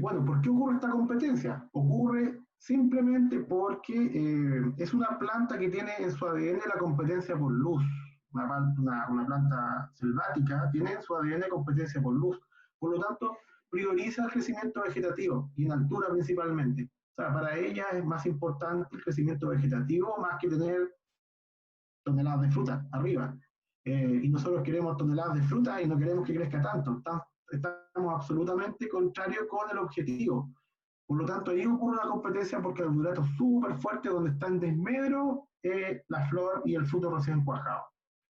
[SPEAKER 2] Bueno, ¿por qué ocurre esta competencia? Ocurre simplemente porque es una planta que tiene en su ADN la competencia por luz. Una planta selvática tiene en su ADN competencia por luz. Por lo tanto, prioriza el crecimiento vegetativo y en altura principalmente. O sea, para ella es más importante el crecimiento vegetativo más que tener toneladas de fruta arriba. Y nosotros queremos toneladas de fruta y no queremos que crezca tanto. Estamos absolutamente contrarios con el objetivo. Por lo tanto, ahí ocurre una competencia por carbohidratos súper fuerte donde está en desmedro la flor y el fruto recién cuajado.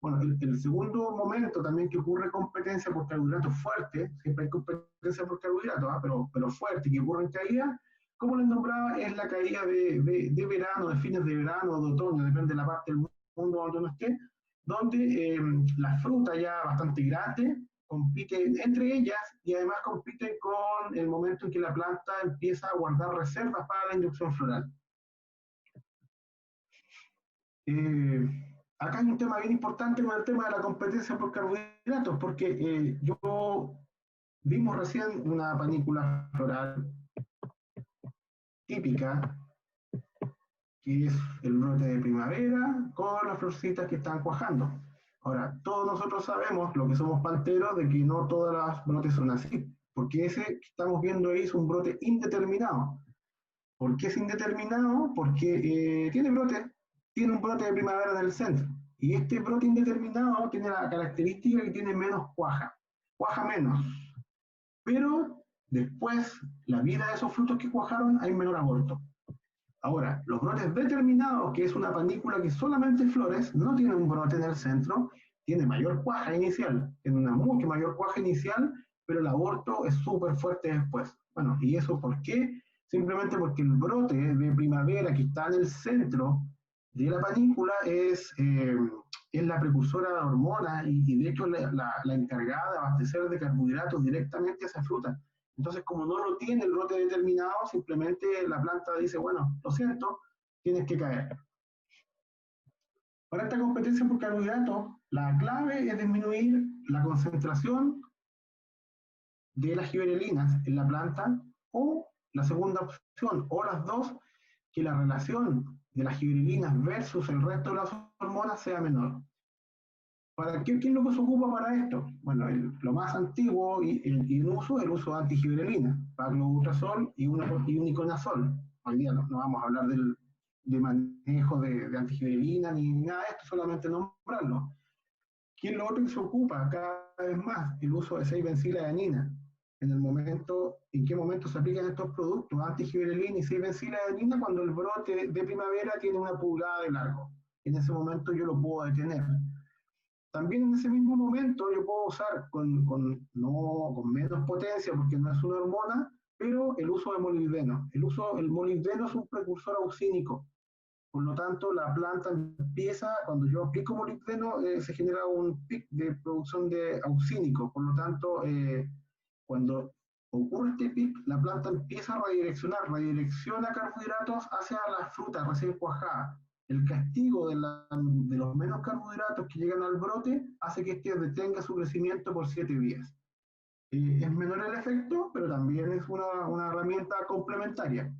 [SPEAKER 2] Bueno, el segundo momento también que ocurre competencia por carbohidratos fuertes, siempre hay competencia por carbohidratos, pero fuerte, que ocurre en caída, como les nombraba, es la caída de verano, de fines de verano o de otoño, depende de la parte del mundo donde uno esté, donde la fruta ya bastante grande compite entre ellas y además compiten con el momento en que la planta empieza a guardar reservas para la inducción floral. Acá hay un tema bien importante con el tema de la competencia por carbohidratos, porque vimos recién una panícula floral típica, que es el brote de primavera con las florcitas que están cuajando. Ahora, todos nosotros sabemos, lo que somos palteros, de que no todas las brotes son así, porque ese que estamos viendo ahí es un brote indeterminado. ¿Por qué es indeterminado? Porque tiene un brote de primavera en el centro. Y este brote indeterminado tiene la característica que tiene menos cuaja menos. Pero después, la vida de esos frutos que cuajaron, hay menor aborto. Ahora, los brotes determinados, que es una panícula que solamente flores, no tiene un brote en el centro, tiene mayor cuaja inicial, tiene una mucho mayor cuaja inicial, pero el aborto es súper fuerte después. Bueno, ¿y eso por qué? Simplemente porque el brote de primavera que está en el centro de la panícula es la precursora de hormonas y de hecho la encargada de abastecer de carbohidratos directamente a esa fruta. Entonces, como no lo tiene el brote determinado, simplemente la planta dice, bueno, lo siento, tienes que caer. Para esta competencia por carbohidratos, la clave es disminuir la concentración de las giberelinas en la planta, o la segunda opción, o las dos, que la relación de las giberelinas versus el resto de las hormonas sea menor. ¿Para qué es lo que se ocupa para esto? Bueno, lo más antiguo y en uso es el uso de antigiberelina, paclobutrazol y uniconazol. Hoy día no vamos a hablar de manejo de antigiberelina ni nada de esto, solamente nombrarlo. ¿Qué es lo otro que se ocupa cada vez más? El uso de 6-benciladenina. ¿En qué momento se aplican estos productos, antigiberelina y 6-benciladenina? Cuando el brote de primavera tiene una pulgada de largo. En ese momento yo lo puedo detener. También en ese mismo momento yo puedo usar no, con menos potencia, porque no es una hormona, pero el uso de molibdeno. El molibdeno es un precursor auxínico. Por lo tanto, la planta empieza, cuando yo aplico molibdeno, se genera un pic de producción de auxínico. Por lo tanto, cuando ocurre este pic, la planta empieza a redirecciona carbohidratos hacia la fruta recién cuajada. El castigo de los menos carbohidratos que llegan al brote hace que este detenga su crecimiento por 7 días. Es menor el efecto, pero también es una herramienta complementaria.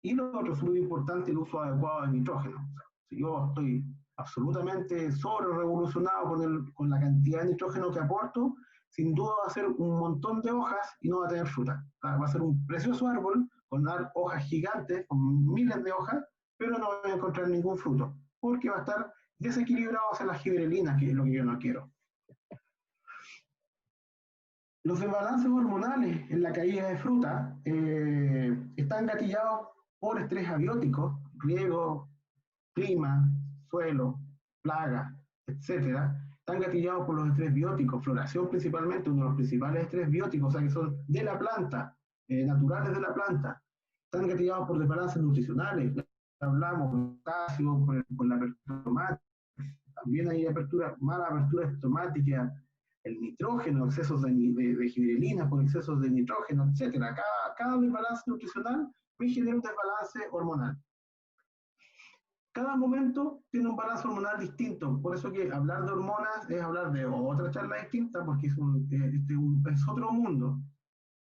[SPEAKER 2] Y lo otro es muy importante, el uso adecuado de nitrógeno. O sea, si yo estoy absolutamente sobre revolucionado con la cantidad de nitrógeno que aporto, sin duda va a ser un montón de hojas y no va a tener fruta. O sea, va a ser un precioso árbol con hojas gigantes, con miles de hojas, pero no voy a encontrar ningún fruto, porque va a estar desequilibrado hacia las giberelinas, que es lo que yo no quiero. Los desbalances hormonales en la caída de fruta están gatillados por estrés abiótico, riego, clima, suelo, plaga, etcétera. Están gatillados por los estrés bióticos, floración principalmente, uno de los principales estrés bióticos, o sea que son de la planta, naturales de la planta. Están gatillados por desbalances nutricionales, hablamos, potasio, por la apertura estomática, también hay mala apertura estomática, el nitrógeno, excesos de giberelina por excesos de nitrógeno, etcétera. Cada desbalance nutricional me genera un desbalance hormonal. Cada momento tiene un balance hormonal distinto, por eso que hablar de hormonas es hablar de otra charla distinta, porque es otro mundo.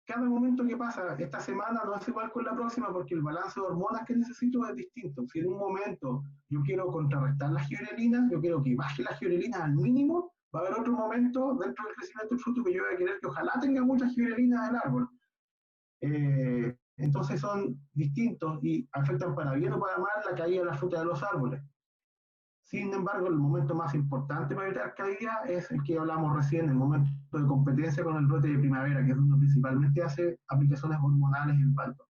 [SPEAKER 2] Cada momento que pasa esta semana no es igual con la próxima, porque el balance de hormonas que necesito es distinto. Si en un momento yo quiero contrarrestar las giberelinas, yo quiero que baje las giberelinas al mínimo, va a haber otro momento dentro del crecimiento del fruto que yo voy a querer que ojalá tenga muchas giberelinas del árbol. Entonces son distintos y afectan para bien o para mal la caída de la fruta de los árboles. Sin embargo, el momento más importante para evitar caída es el que hablamos recién, el momento de competencia con el brote de primavera, que es donde principalmente hace aplicaciones hormonales en palto.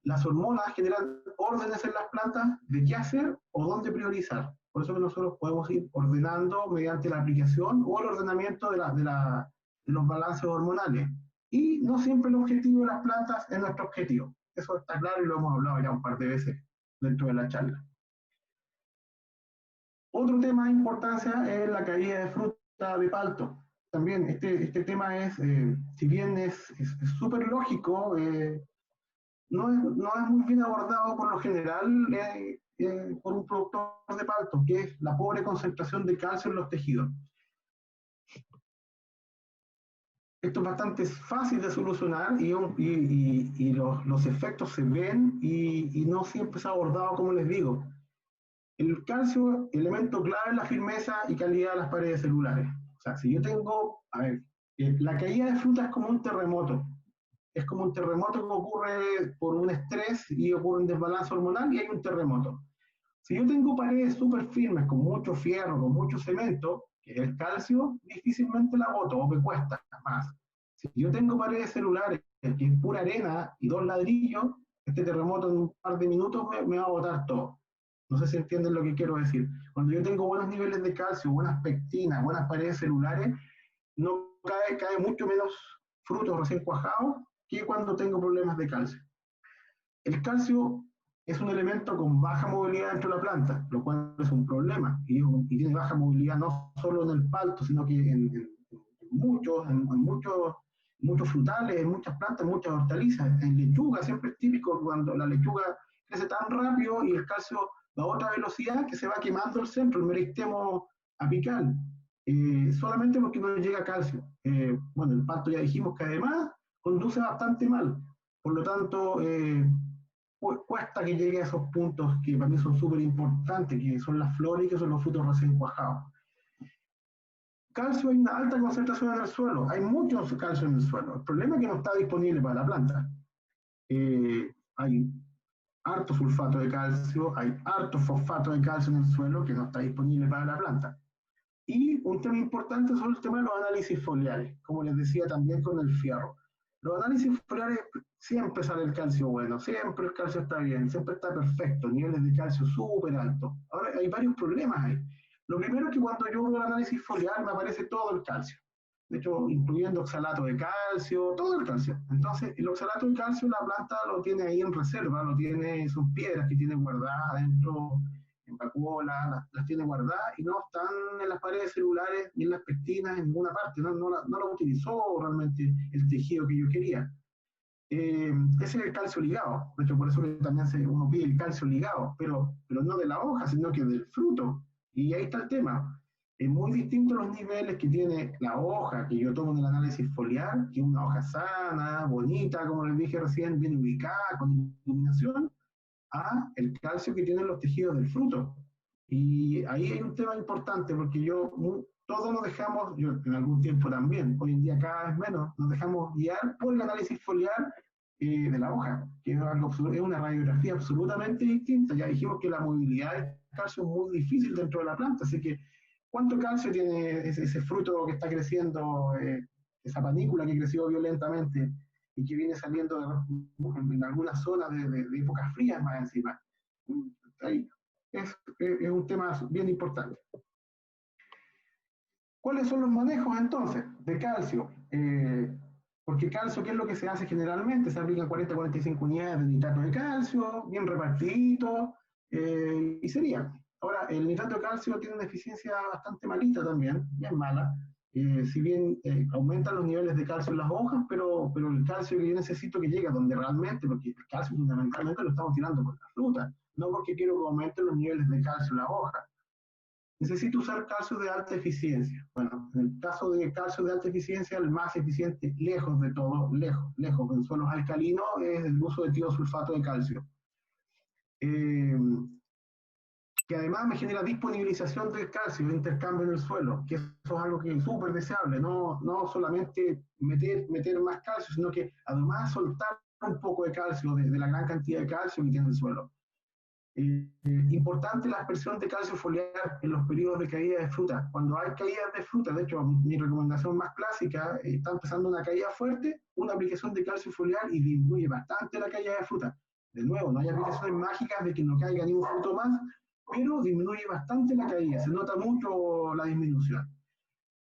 [SPEAKER 2] Las hormonas generan órdenes en las plantas de qué hacer o dónde priorizar. Por eso que nosotros podemos ir ordenando mediante la aplicación o el ordenamiento de los balances hormonales. Y no siempre el objetivo de las plantas es nuestro objetivo. Eso está claro y lo hemos hablado ya un par de veces dentro de la charla. Otro tema de importancia es la caída de fruta de palto. También este tema es, si bien es súper lógico, no es muy bien abordado por lo general por un productor de palto, que es la pobre concentración de calcio en los tejidos. Esto es bastante fácil de solucionar y los efectos se ven y no siempre es abordado, como les digo. El calcio, elemento clave en la firmeza y calidad de las paredes celulares. O sea, si yo tengo, a ver, la caída de fruta es como un terremoto. Es como un terremoto que ocurre por un estrés y ocurre un desbalance hormonal y hay un terremoto. Si yo tengo paredes súper firmes, con mucho fierro, con mucho cemento, que es el calcio, difícilmente la boto o me cuesta más. Si yo tengo paredes celulares, que es pura arena y 2 ladrillos, este terremoto en un par de minutos me va a botar todo. No sé si entienden lo que quiero decir. Cuando yo tengo buenos niveles de calcio, buenas pectinas, buenas paredes celulares, no cae mucho menos frutos recién cuajados que cuando tengo problemas de calcio. El calcio es un elemento con baja movilidad dentro de la planta, lo cual es un problema. Y tiene baja movilidad no solo en el palto, sino que en muchos frutales, en muchas plantas, en muchas hortalizas. En lechuga siempre es típico cuando la lechuga crece tan rápido y el calcio va a otra velocidad que se va quemando el centro, el meristemo apical. Solamente porque no llega calcio. Bueno, el palto ya dijimos que además conduce bastante mal. Por lo tanto, cuesta que llegue a esos puntos que para mí son súper importantes, que son las flores y que son los frutos recién cuajados. Calcio, hay una alta concentración en el suelo, hay mucho calcio en el suelo. El problema es que no está disponible para la planta. Hay harto sulfato de calcio, hay harto fosfato de calcio en el suelo que no está disponible para la planta. Y un tema importante son el tema de los análisis foliares, como les decía también con el fierro. Los análisis foliares siempre sale el calcio bueno, siempre el calcio está bien, siempre está perfecto, niveles de calcio súper altos. Ahora hay varios problemas ahí. Lo primero es que cuando yo hago el análisis foliar me aparece todo el calcio. De hecho, incluyendo oxalato de calcio, todo el calcio. Entonces, el oxalato de calcio la planta lo tiene ahí en reserva, son piedras que tiene guardadas adentro en vacuolas, las tiene guardadas y no están en las paredes celulares ni en las pectinas en ninguna parte, no lo utilizó realmente el tejido que yo quería. Ese es el calcio ligado, de hecho por eso que también uno pide el calcio ligado, pero no de la hoja, sino que del fruto. Y ahí está el tema. Es muy distinto los niveles que tiene la hoja que yo tomo en el análisis foliar, que es una hoja sana, bonita, como les dije recién, bien ubicada, con iluminación, a el calcio que tienen los tejidos del fruto. Y ahí hay un tema importante, porque todos nos dejamos, yo en algún tiempo también, hoy en día cada vez menos, nos dejamos guiar por el análisis foliar de la hoja, que es una radiografía absolutamente distinta. Ya dijimos que la movilidad del calcio es muy difícil dentro de la planta, así que ¿cuánto calcio tiene ese fruto que está creciendo, esa panícula que creció violentamente y que viene saliendo en algunas zonas de épocas frías más encima? Ahí es un tema bien importante. ¿Cuáles son los manejos entonces de calcio? Porque calcio, ¿qué es lo que se hace generalmente? Se aplican 40-45 unidades de nitrato de calcio, bien repartidito, y sería. Ahora, el nitrato de calcio tiene una eficiencia bastante malita también, bien mala. Si bien aumentan los niveles de calcio en las hojas, pero el calcio que yo necesito que llegue a donde realmente, porque el calcio fundamentalmente lo estamos tirando por la fruta, no porque quiero que aumenten los niveles de calcio en las hojas. Necesito usar calcio de alta eficiencia. Bueno, en el caso de calcio de alta eficiencia, el más eficiente, lejos de todo, lejos, en suelos alcalinos, es el uso de tiosulfato de calcio. Que además me genera disponibilización del calcio, intercambio en el suelo, que eso es algo que es súper deseable, no solamente meter más calcio, sino que además soltar un poco de calcio, de la gran cantidad de calcio que tiene el suelo. Importante la aspersión de calcio foliar en los periodos de caída de fruta. Cuando hay caídas de fruta, de hecho, mi recomendación más clásica, está empezando una caída fuerte, una aplicación de calcio foliar y disminuye bastante la caída de fruta. De nuevo, no hay aplicaciones mágicas de que no caiga ni un fruto más, pero disminuye bastante la caída, se nota mucho la disminución.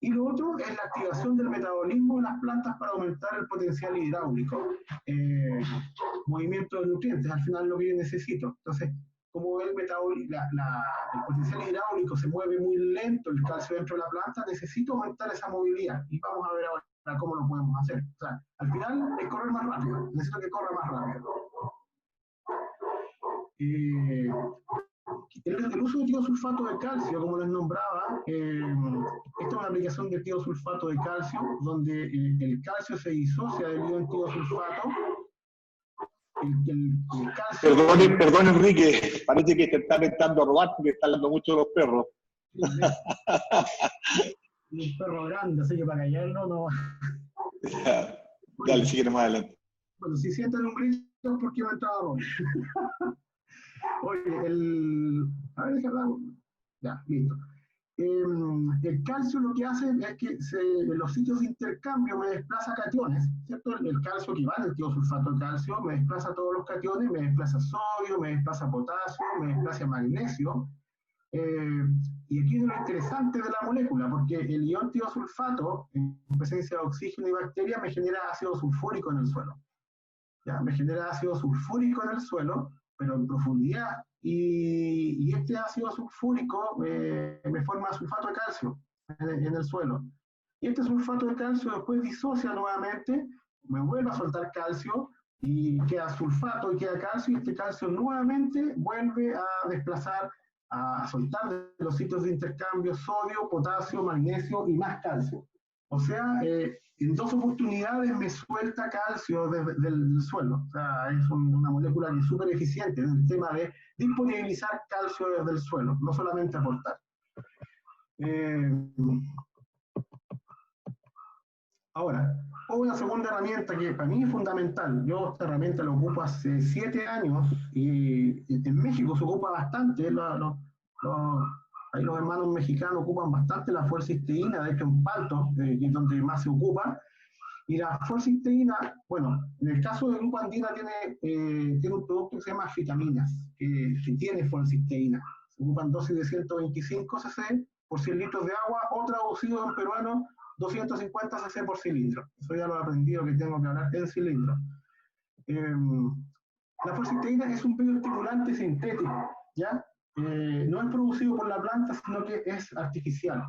[SPEAKER 2] Y lo otro es la activación del metabolismo de las plantas para aumentar el potencial hidráulico. Movimiento de nutrientes, al final lo que yo necesito. Entonces, como el potencial hidráulico se mueve muy lento, el calcio dentro de la planta, necesito aumentar esa movilidad. Y vamos a ver ahora cómo lo podemos hacer. O sea, al final es correr más rápido, necesito que corra más rápido. El uso de tiosulfato de calcio, como les nombraba, esta es una aplicación de tiosulfato de calcio, donde el calcio se disocia del ion tiosulfato el calcio...
[SPEAKER 1] Perdón, Enrique, parece que te está intentando robar porque está hablando mucho de los perros.
[SPEAKER 2] Un perro grande, así que para callarlo no...
[SPEAKER 1] Dale, si quieres más adelante.
[SPEAKER 2] Bueno, si sienten un grito es porque me ha entrado a robar. Oye, a ver, déjame... Ya, listo. El calcio lo que hace es que en los sitios de intercambio me desplaza cationes, ¿cierto? El calcio equivale al tiosulfato de calcio, me desplaza todos los cationes, me desplaza sodio, me desplaza potasio, me desplaza magnesio. Y aquí viene lo interesante de la molécula, porque el ion tiosulfato, en presencia de oxígeno y bacterias, me genera ácido sulfúrico en el suelo. ¿Ya? Me genera ácido sulfúrico en el suelo, pero en profundidad, y este ácido sulfúrico me forma sulfato de calcio en el suelo. Y este sulfato de calcio después disocia nuevamente, me vuelve a soltar calcio, y queda sulfato y queda calcio, y este calcio nuevamente vuelve a desplazar, a soltar de los sitios de intercambio sodio, potasio, magnesio y más calcio. O sea, en 2 oportunidades me suelta calcio del suelo. O sea, es una molécula que es súper eficiente en el tema de disponibilizar calcio desde el suelo, no solamente aportar. Ahora, una segunda herramienta que para mí es fundamental. Yo esta herramienta la ocupo hace 7 años y en México se ocupa bastante. Ahí los hermanos mexicanos ocupan bastante la fuercisteína, de hecho en Palto, que es donde más se ocupa. Y la fuercisteína, bueno, en el caso del grupo andina tiene un producto que se llama vitaminas, que tiene fuercisteína. Se ocupan dosis de 125 cc por 100 litros de agua, o traducido en peruano, 250 cc por cilindro. Eso ya lo he aprendido que tengo que hablar en cilindro. La fuercisteína es un bioestimulante sintético, ¿ya? No es producido por la planta, sino que es artificial,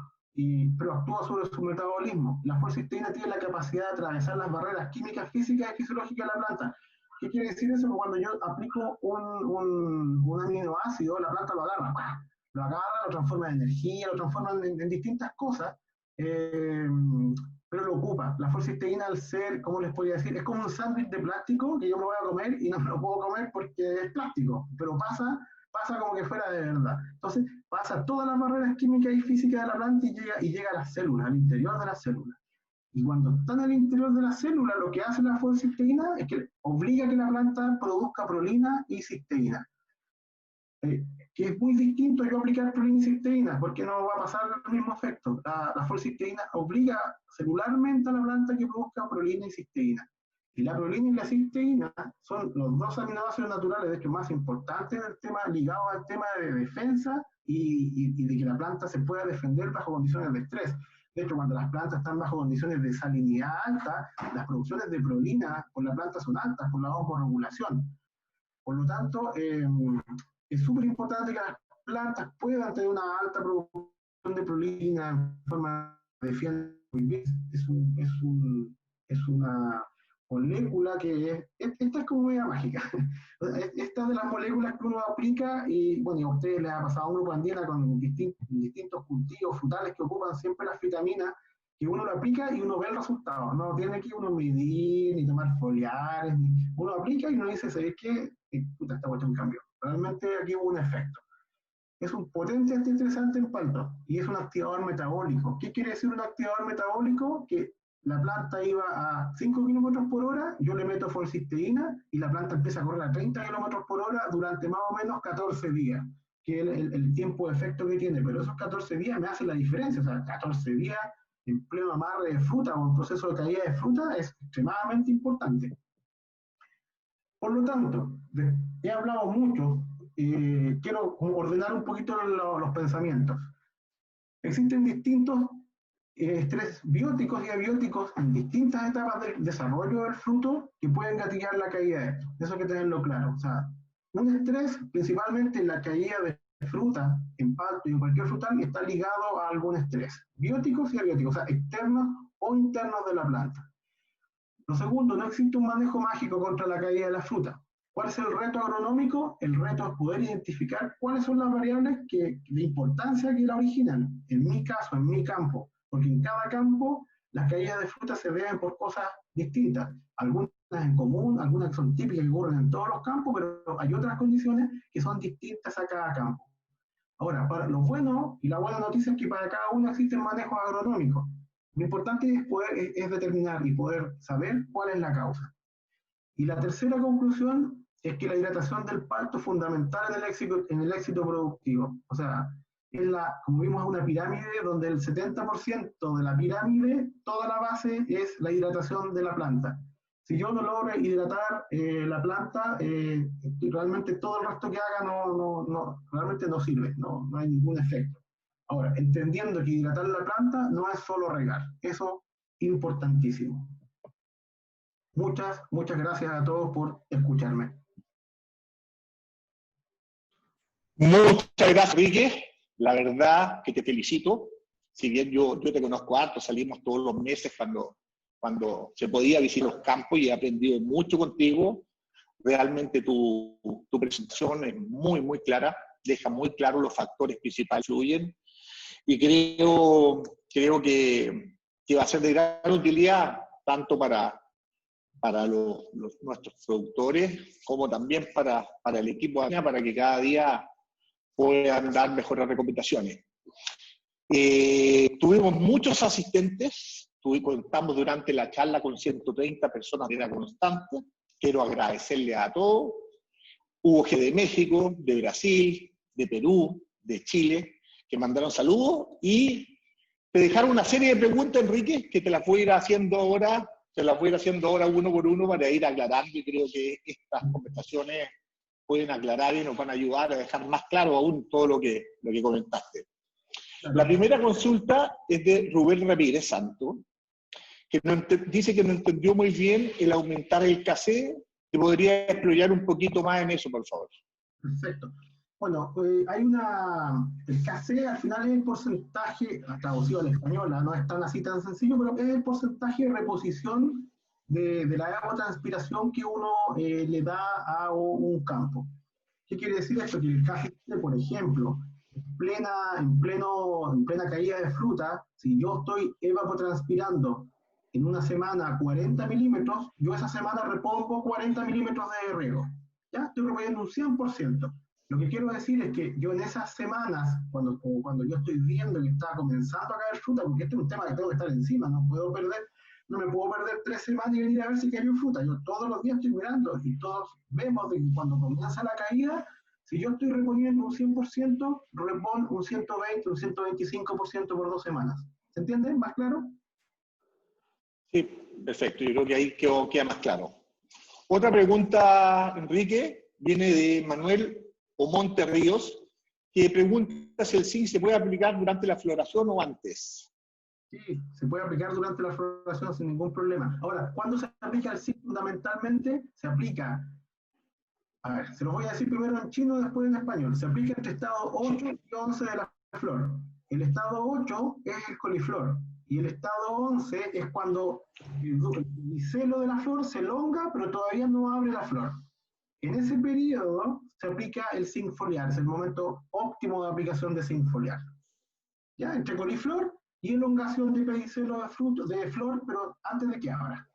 [SPEAKER 2] pero actúa sobre su metabolismo. La fuercisteína tiene la capacidad de atravesar las barreras químicas, físicas y fisiológicas de la planta. ¿Qué quiere decir eso? Que cuando yo aplico un aminoácido, la planta lo agarra, lo transforma en energía, lo transforma en distintas cosas, pero lo ocupa. La fuercisteína, al ser, ¿cómo les podría decir? Es como un sándwich de plástico que yo me voy a comer y no me lo puedo comer porque es plástico, pero pasa como que fuera de verdad. Entonces, pasa todas las barreras químicas y físicas de la planta y llega a las células, al interior de las células. Y cuando está en el interior de la célula, lo que hace la fuercisteína es que obliga a que la planta produzca prolina y cisteína. Que es muy distinto yo aplicar prolina y cisteína, porque no va a pasar el mismo efecto. La fuercisteína obliga celularmente a la planta que produzca prolina y cisteína. Y la prolina y la cisteína son los 2 aminoácidos naturales, de hecho, más importantes en el tema, ligado al tema de defensa y de que la planta se pueda defender bajo condiciones de estrés. De hecho, cuando las plantas están bajo condiciones de salinidad alta, las producciones de prolina por la planta son altas por la osmoregulación. Por lo tanto, es súper importante que las plantas puedan tener una alta producción de prolina en forma de defiende muy bien. Es una molécula que esta es como media mágica. Esta es de las moléculas que uno aplica y, bueno, y a ustedes les ha pasado a un grupo andina con distintos cultivos frutales que ocupan siempre las vitaminas, que uno lo aplica y uno ve el resultado. No tiene que uno medir, ni tomar foliares, uno aplica y uno dice, ¿sabes qué? Puta, esta cuestión cambió. Realmente aquí hubo un efecto. Es un potente antistresante en Palto y es un activador metabólico. ¿Qué quiere decir un activador metabólico? Que la planta iba a 5 km por hora, yo le meto fuercisteína y la planta empieza a correr a 30 km por hora durante más o menos 14 días, que es el tiempo de efecto que tiene. Pero esos 14 días me hacen la diferencia. O sea, 14 días en pleno amarre de fruta o en proceso de caída de fruta es extremadamente importante. Por lo tanto, he hablado mucho, quiero ordenar un poquito los pensamientos. Existen distintos estrés bióticos y abióticos en distintas etapas del desarrollo del fruto que pueden gatillar la caída de esto. Eso hay que tenerlo claro. O sea, un estrés, principalmente en la caída de fruta, en palto y en cualquier frutal, está ligado a algún estrés, bióticos y abióticos, o sea, externos o internos de la planta. Lo segundo, no existe un manejo mágico contra la caída de la fruta. ¿Cuál es el reto agronómico? El reto es poder identificar cuáles son las variables de importancia que la originan. En mi caso, en mi campo, porque en cada campo las caídas de frutas se deben por cosas distintas, algunas en común, algunas que son típicas que ocurren en todos los campos, pero hay otras condiciones que son distintas a cada campo. Ahora, para lo bueno y la buena noticia es que para cada uno existen manejos agronómicos. Lo importante es determinar y poder saber cuál es la causa. Y la tercera conclusión es que la hidratación del palto es fundamental en el éxito productivo. O sea, como vimos, es una pirámide donde el 70% de la pirámide, toda la base es la hidratación de la planta. Si yo no logro hidratar la planta, realmente todo el resto que haga realmente no sirve, no hay ningún efecto. Ahora, entendiendo que hidratar la planta no es solo regar, eso es importantísimo. Muchas gracias a todos por escucharme.
[SPEAKER 1] Muchas gracias, Enrique. La verdad que te felicito. Si bien yo te conozco harto, salimos todos los meses cuando se podía visitar los campos y he aprendido mucho contigo. Realmente tu presentación es muy, muy clara, deja muy claro los factores principales que influyen y creo que va a ser de gran utilidad tanto para nuestros productores como también para el equipo, para que cada día puedan dar mejores recomendaciones. Tuvimos muchos asistentes, contamos durante la charla con 130 personas de manera constante. Quiero agradecerle a todos. Hubo gente de México, de Brasil, de Perú, de Chile, que mandaron saludos y te dejaron una serie de preguntas, Enrique, que te las voy a ir haciendo ahora, uno por uno para ir aclarando, y creo que estas conversaciones pueden aclarar y nos van a ayudar a dejar más claro aún todo lo que comentaste. La primera consulta es de Rubén Ramírez Santo, que dice que no entendió muy bien el aumentar el casé. ¿Te podría explorar un poquito más en eso, por favor?
[SPEAKER 2] Perfecto. Bueno, el casé al final es el porcentaje, traducido al español, no es tan así tan sencillo, pero es el porcentaje de reposición de la evapotranspiración que uno le da a un campo. ¿Qué quiere decir esto? Que el casé, por ejemplo, en plena caída de fruta, si yo estoy evapotranspirando en una semana 40 milímetros, yo esa semana repongo 40 milímetros de riego. Ya estoy reponiendo un 100%. Lo que quiero decir es que yo en esas semanas, cuando yo estoy viendo que está comenzando a caer fruta, porque este es un tema que tengo que estar encima, no me puedo perder 3 semanas y venir a ver si cayó fruta. Yo todos los días estoy mirando y todos vemos que cuando comienza la caída, si yo estoy reponiendo un 100%, repon un 120, un 125% por 2 semanas. ¿Se entiende? ¿Más claro?
[SPEAKER 1] Sí, perfecto. Yo creo que ahí queda más claro. Otra pregunta, Enrique, viene de Manuel Omonte Ríos, que pregunta si el zinc se puede aplicar durante la floración o antes.
[SPEAKER 2] Sí, se puede aplicar durante la floración sin ningún problema. Ahora, ¿cuándo se aplica el zinc? Fundamentalmente se aplica, a ver, se lo voy a decir primero en chino y después en español. Se aplica entre estado 8 y 11 de la flor. El estado 8 es el coliflor y el estado 11 es cuando el micelo de la flor se elonga pero todavía no abre la flor. En ese periodo se aplica el zinc foliar, es el momento óptimo de aplicación de zinc foliar. ¿Ya? Entre coliflor y elongación de pedicelo de flor, pero antes de que abra.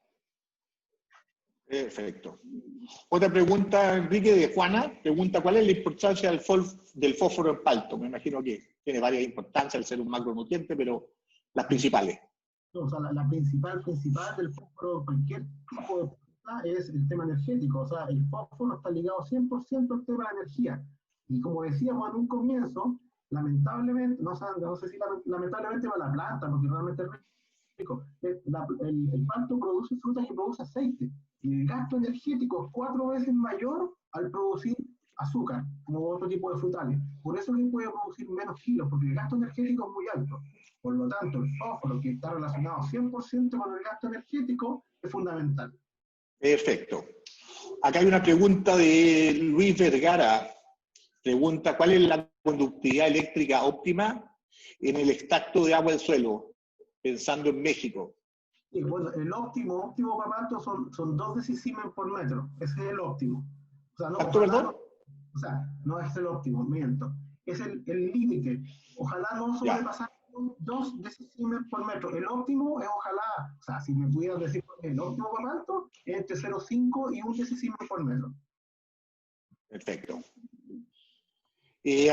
[SPEAKER 1] Perfecto. Otra pregunta, Enrique, de Juana. Pregunta, ¿cuál es la importancia del fósforo en palto? Me imagino que tiene varias importancias al ser un macronutriente, pero las principales.
[SPEAKER 2] O sea, la principal del fósforo, cualquier tipo de planta, es el tema energético. O sea, el fósforo está ligado 100% al tema de energía. Y como decíamos en un comienzo, lamentablemente, no sé si lamentablemente para la planta, porque realmente es rico, el palto produce frutas y produce aceite. Y el gasto energético es 4 veces mayor al producir azúcar, como otro tipo de frutales. Por eso que puede producir menos kilos, porque el gasto energético es muy alto. Por lo tanto, el fósforo, que está relacionado 100% con el gasto energético, es fundamental.
[SPEAKER 1] Perfecto. Acá hay una pregunta de Luis Vergara. Pregunta, ¿cuál es la conductividad eléctrica óptima en el extracto de agua del suelo, pensando en México?
[SPEAKER 2] Sí, bueno, el óptimo para palto son 2 decisiemens por metro. Ese es el óptimo. O sea, no,
[SPEAKER 1] ¿Perdón?
[SPEAKER 2] O sea, no es el óptimo, miento. Es el límite. Ojalá no sobrepasar 2 decisimes por metro. El óptimo es ojalá, o sea, si me pudieras decir el óptimo por alto, es entre 0,5 y 1 decisimen por metro.
[SPEAKER 1] Perfecto.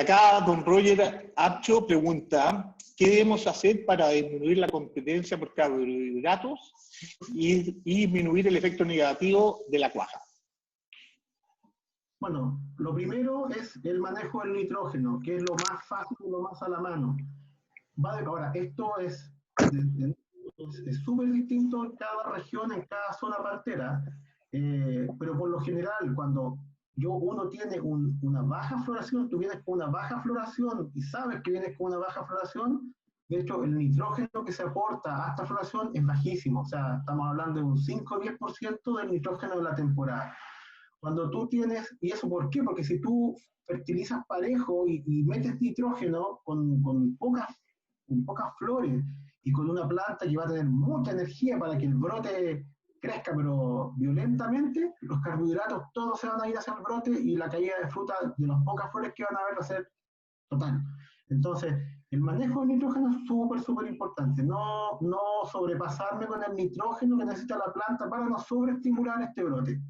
[SPEAKER 1] Acá don Roger Apcho pregunta, ¿qué debemos hacer para disminuir la competencia por carbohidratos y disminuir el efecto negativo de la cuaja?
[SPEAKER 2] Bueno, lo primero es el manejo del nitrógeno, que es lo más fácil y lo más a la mano. Ahora, esto es súper distinto en cada región, en cada zona partera, pero por lo general, cuando uno tiene una baja floración, tú vienes con una baja floración y sabes que vienes con una baja floración, de hecho, el nitrógeno que se aporta a esta floración es bajísimo, o sea, estamos hablando de un 5 o 10% del nitrógeno de la temporada. Cuando tú tienes, ¿y eso por qué? Porque si tú fertilizas parejo y metes nitrógeno con pocas flores y con una planta que va a tener mucha energía para que el brote crezca, pero violentamente, los carbohidratos todos se van a ir hacia el brote y la caída de fruta de las pocas flores que van a haber va a ser total. Entonces, el manejo del nitrógeno es súper importante. No sobrepasarme con el nitrógeno que necesita la planta para no sobreestimular este brote.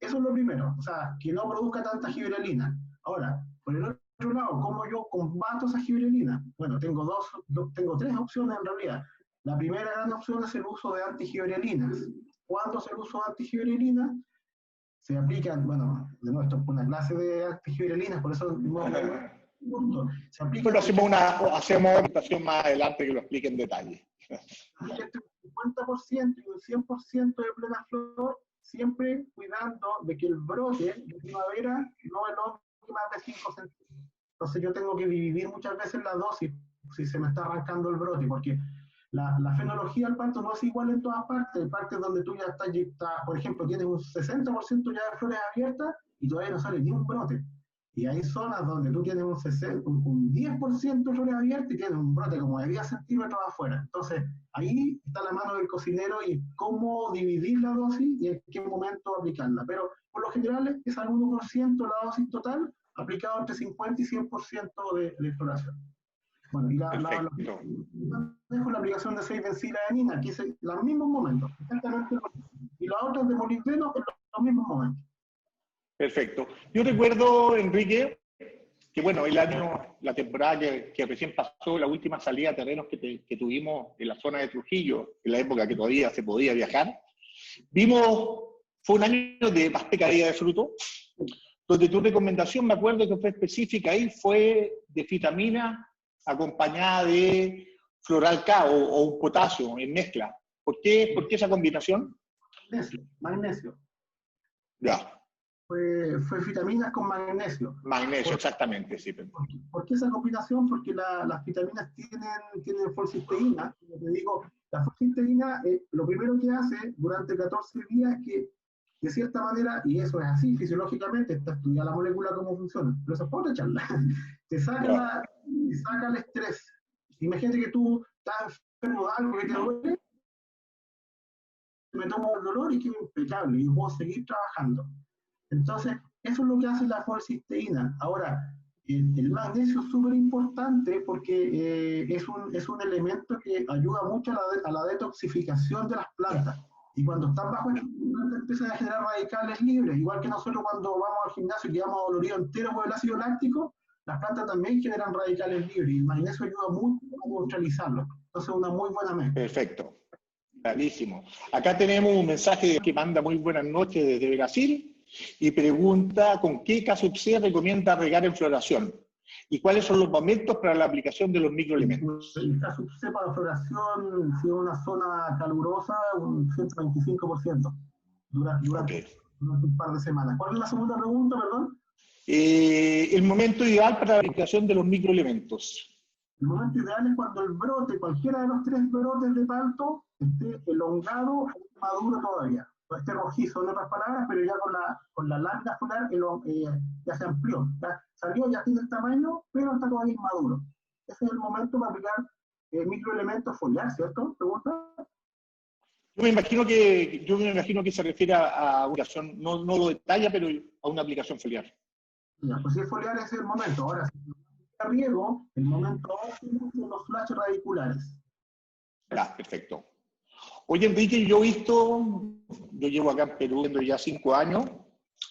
[SPEAKER 2] Eso es lo primero, o sea, que no produzca tanta giberelina. Ahora, por el otro lado, ¿cómo yo combato esa giberelina? Bueno, tengo 3 opciones en realidad. La primera gran opción es el uso de antigiberelinas. ¿Cuándo se usa antigiberelinas? Se aplican, bueno, de nuevo, esto es una clase de antigiberelinas, por eso se aplica.
[SPEAKER 1] Bueno, hacemos una presentación más adelante que lo explique en detalle.
[SPEAKER 2] Entre un 50% y un 100% de plena flor, siempre cuidando de que el brote de primavera no elongue más de 5 centímetros. Entonces yo tengo que dividir muchas veces la dosis si se me está arrancando el brote, porque la fenología del parto no es igual en todas partes. Hay partes donde tú ya estás, por ejemplo, tienes un 60% ya de flores abiertas y todavía no sale ni un brote. Y hay zonas donde tú tienes un 10% de flores abiertas y tienes un brote como de 10 centímetros afuera. Entonces, ahí está la mano del cocinero y cómo dividir la dosis y en qué momento aplicarla. Pero por lo general es al 1% la dosis total, aplicado entre 50 y 100% de floración. Bueno, y la aplicación de 6-benzila-adenina, que es en los mismos momentos, exactamente lo mismo. Y la otra es de molibdeno en los mismos momentos.
[SPEAKER 1] Perfecto. Yo recuerdo, Enrique, que bueno, la temporada que recién pasó, la última salida a terrenos que tuvimos en la zona de Trujillo, en la época que todavía se podía viajar, fue un año de más picadilla de fruto, donde tu recomendación, me acuerdo que fue específica ahí, fue de vitamina acompañada de Floral K o un potasio en mezcla. ¿Por qué esa combinación?
[SPEAKER 2] Magnesio.
[SPEAKER 1] Ya.
[SPEAKER 2] Fue vitaminas con magnesio.
[SPEAKER 1] Magnesio, exactamente, sí.
[SPEAKER 2] ¿Por qué esa combinación? Porque las vitaminas tienen folcisteína. Como te digo, la folcisteína lo primero que hace durante 14 días es que, de cierta manera, y eso es así fisiológicamente, está estudiada la molécula cómo funciona, pero eso es otra charla, te saca el estrés. Imagínate que tú estás enfermo de algo que te duele, me tomo el dolor y quedo impecable y puedo seguir trabajando. Entonces, eso es lo que hace la folcisteína. Ahora, el magnesio es súper importante porque es un elemento que ayuda mucho a la detoxificación de las plantas. Y cuando están bajo esta planta empiezan a generar radicales libres. Igual que nosotros cuando vamos al gimnasio y quedamos doloridos enteros por el ácido láctico, las plantas también generan radicales libres. Y el magnesio ayuda mucho a neutralizarlo. Entonces, es una muy buena mezcla.
[SPEAKER 1] Perfecto. Clarísimo. Acá tenemos un mensaje que manda muy buenas noches desde Brasil y pregunta con qué K-Sub-C recomienda regar en floración y cuáles son los momentos para la aplicación de los microelementos.
[SPEAKER 2] El K-Sub-C para floración, si es una zona calurosa, un 125% durante un par de semanas. ¿Cuál es la segunda pregunta, perdón?
[SPEAKER 1] El momento ideal para la aplicación de los microelementos.
[SPEAKER 2] El momento ideal es cuando el brote, cualquiera de los 3 brotes de palto, esté elongado o maduro todavía. Esté rojizo, en otras palabras, pero ya con la lámina solar ya se amplió. Ya salió, ya tiene el tamaño, pero está todavía inmaduro. Ese es el momento para aplicar microelementos foliar, ¿cierto? ¿Pregunta?
[SPEAKER 1] Yo me imagino que se refiere a una aplicación, no lo detalla, pero a una aplicación foliar.
[SPEAKER 2] Ya, pues si es foliar ese es el momento. Ahora, si riego, el momento óptimo son los flash radiculares.
[SPEAKER 1] Ya, perfecto. Oye, Enrique, yo llevo acá en Perú ya 5 años.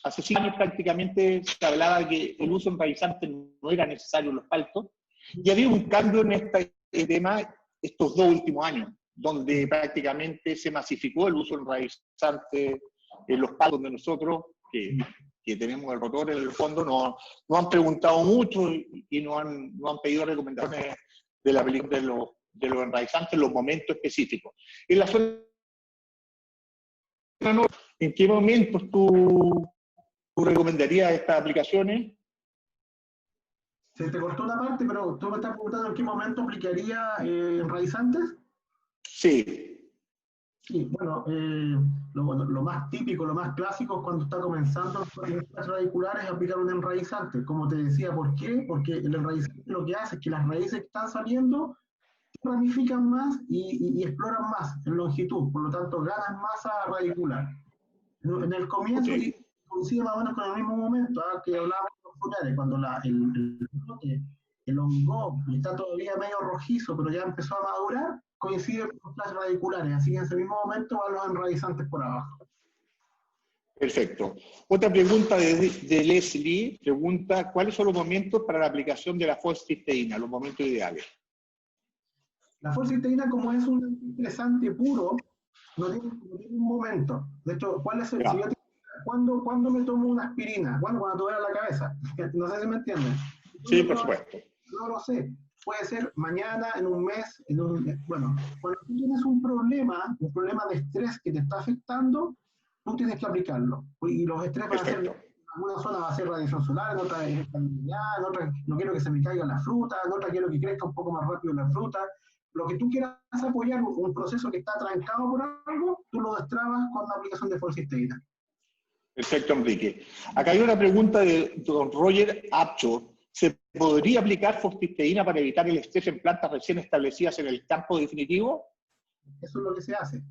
[SPEAKER 1] Hace 5 años prácticamente se hablaba de que el uso enraizante no era necesario en los paltos. Y ha habido un cambio en este tema estos 2 últimos años, donde prácticamente se masificó el uso enraizante en los paltos de nosotros, que tenemos el rotor en el fondo, nos han preguntado mucho y nos han pedido recomendaciones de la película de los enraizantes en los momentos específicos. En la zona, ¿en qué momentos tú recomendarías estas aplicaciones?
[SPEAKER 2] Se te cortó una parte, pero tú me estás preguntando en qué momento aplicaría enraizantes.
[SPEAKER 1] Sí.
[SPEAKER 2] Sí, bueno, lo más típico, lo más clásico es cuando está comenzando los flash radiculares es aplicar un enraizante. Como te decía, ¿por qué? Porque el enraizante lo que hace es que las raíces que están saliendo ramifican más y exploran más en longitud, por lo tanto ganan masa radicular. En el comienzo,
[SPEAKER 1] Okay.
[SPEAKER 2] y coincide más o menos con el mismo momento que hablábamos de los foliares, cuando el brote elongó y está todavía medio rojizo, pero ya empezó a madurar, coincide con los flash radiculares, así que en ese mismo momento van los enraizantes por abajo.
[SPEAKER 1] Perfecto. Otra pregunta de Leslie, pregunta, ¿cuáles son los momentos para la aplicación de la fosfiteína, los momentos ideales?
[SPEAKER 2] La fosfiteína, como es un antiestresante puro, no tiene un momento. De hecho, ¿cuándo me tomo una aspirina? Cuando te duele la cabeza. No sé si me entienden.
[SPEAKER 1] Sí, por supuesto.
[SPEAKER 2] No lo sé. Puede ser mañana, en un mes, bueno, cuando tú tienes un problema de estrés que te está afectando, tú tienes que aplicarlo. Y los estrés van a ser, en alguna zona va a ser radiación solar, en otra es en otra no quiero que se me caiga la fruta, en otra quiero que crezca un poco más rápido la fruta. Lo que tú quieras apoyar, un proceso que está trancado por algo, tú lo destrabas con la aplicación de fosfiteína.
[SPEAKER 1] Perfecto, Enrique. Acá hay una pregunta de don Roger Apcho. ¿Se podría aplicar fosfiteína para evitar el estrés en plantas recién establecidas en el campo definitivo?
[SPEAKER 2] Eso es lo que se hace.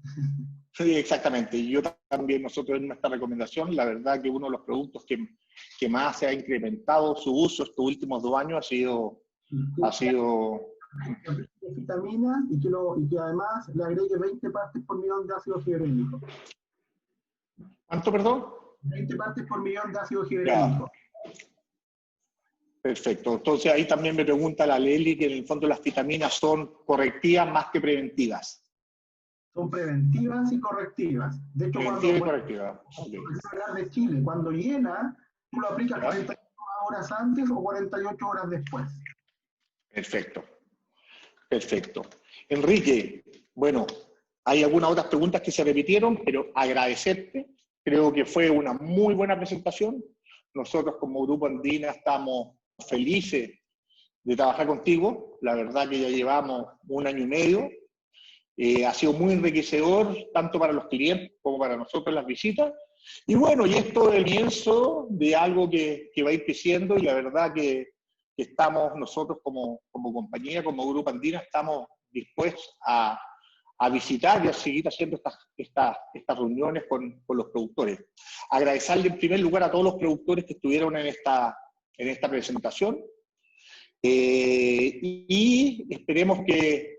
[SPEAKER 1] Sí, exactamente. Y yo también, nosotros en nuestra recomendación, la verdad que uno de los productos que más se ha incrementado su uso estos últimos 2 años ha sido
[SPEAKER 2] vitaminas y que además le agregue 20 partes por millón de ácido gibrénico.
[SPEAKER 1] ¿Cuánto, perdón?
[SPEAKER 2] 20 partes por millón de ácido gibrénico.
[SPEAKER 1] Perfecto. Entonces ahí también me pregunta la Leli que en el fondo las vitaminas son correctivas más que preventivas.
[SPEAKER 2] Son preventivas y correctivas. De hecho,
[SPEAKER 1] preventiva y correctiva.
[SPEAKER 2] Okay. De Chile, cuando hiela, tú lo aplicas 48 horas antes o 48 horas después.
[SPEAKER 1] Perfecto. Perfecto. Enrique, bueno, hay algunas otras preguntas que se repitieron, pero agradecerte. Creo que fue una muy buena presentación. Nosotros como Grupo Andina estamos felices de trabajar contigo. La verdad que ya llevamos 1 año y medio. Ha sido muy enriquecedor, tanto para los clientes como para nosotros las visitas. Y bueno, y esto es el comienzo de algo que va a ir creciendo y la verdad que estamos nosotros como compañía, como Grupo Andina, estamos dispuestos a visitar y a seguir haciendo estas reuniones con los productores. Agradecerle en primer lugar a todos los productores que estuvieron en esta presentación y esperemos que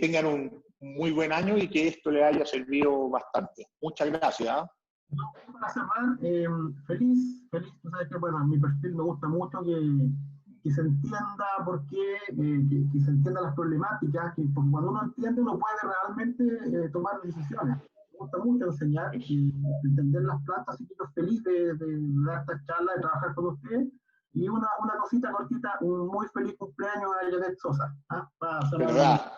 [SPEAKER 1] tengan un muy buen año y que esto les haya servido bastante. Muchas gracias.
[SPEAKER 2] Para cerrar, feliz, tú sabes que bueno, en mi perfil me gusta mucho que se entienda por qué, que se entiendan las problemáticas, porque cuando uno entiende uno puede realmente tomar decisiones. Me gusta mucho enseñar y entender las plantas, así que estoy feliz de dar esta charla, de trabajar con ustedes. Y una cosita cortita, un muy feliz cumpleaños a Janet Sosa.
[SPEAKER 1] ¿Verdad?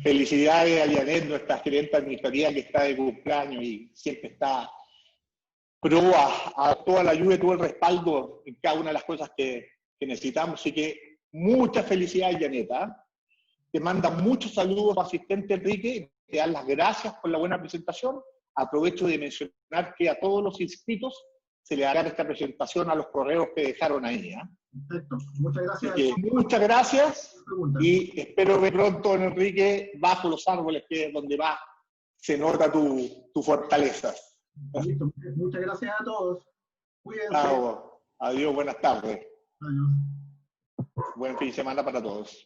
[SPEAKER 1] Felicidades a Janet, nuestra gerente administrativa que está de cumpleaños y siempre está pro a toda la ayuda y todo el respaldo en cada una de las cosas que necesitamos. Así que muchas felicidades, Janet. Te mandan muchos saludos, asistente Enrique, te dan las gracias por la buena presentación. Aprovecho de mencionar que a todos los inscritos se le dará esta presentación a los correos que dejaron ahí.
[SPEAKER 2] Perfecto, muchas gracias.
[SPEAKER 1] Muchas gracias y espero ver pronto, Enrique, bajo los árboles, que es donde se nota tu fortaleza.
[SPEAKER 2] Listo. Muchas gracias a todos. Cuídense.
[SPEAKER 1] Chao. Adiós, buenas tardes.
[SPEAKER 2] Adiós.
[SPEAKER 1] Buen fin de semana para todos.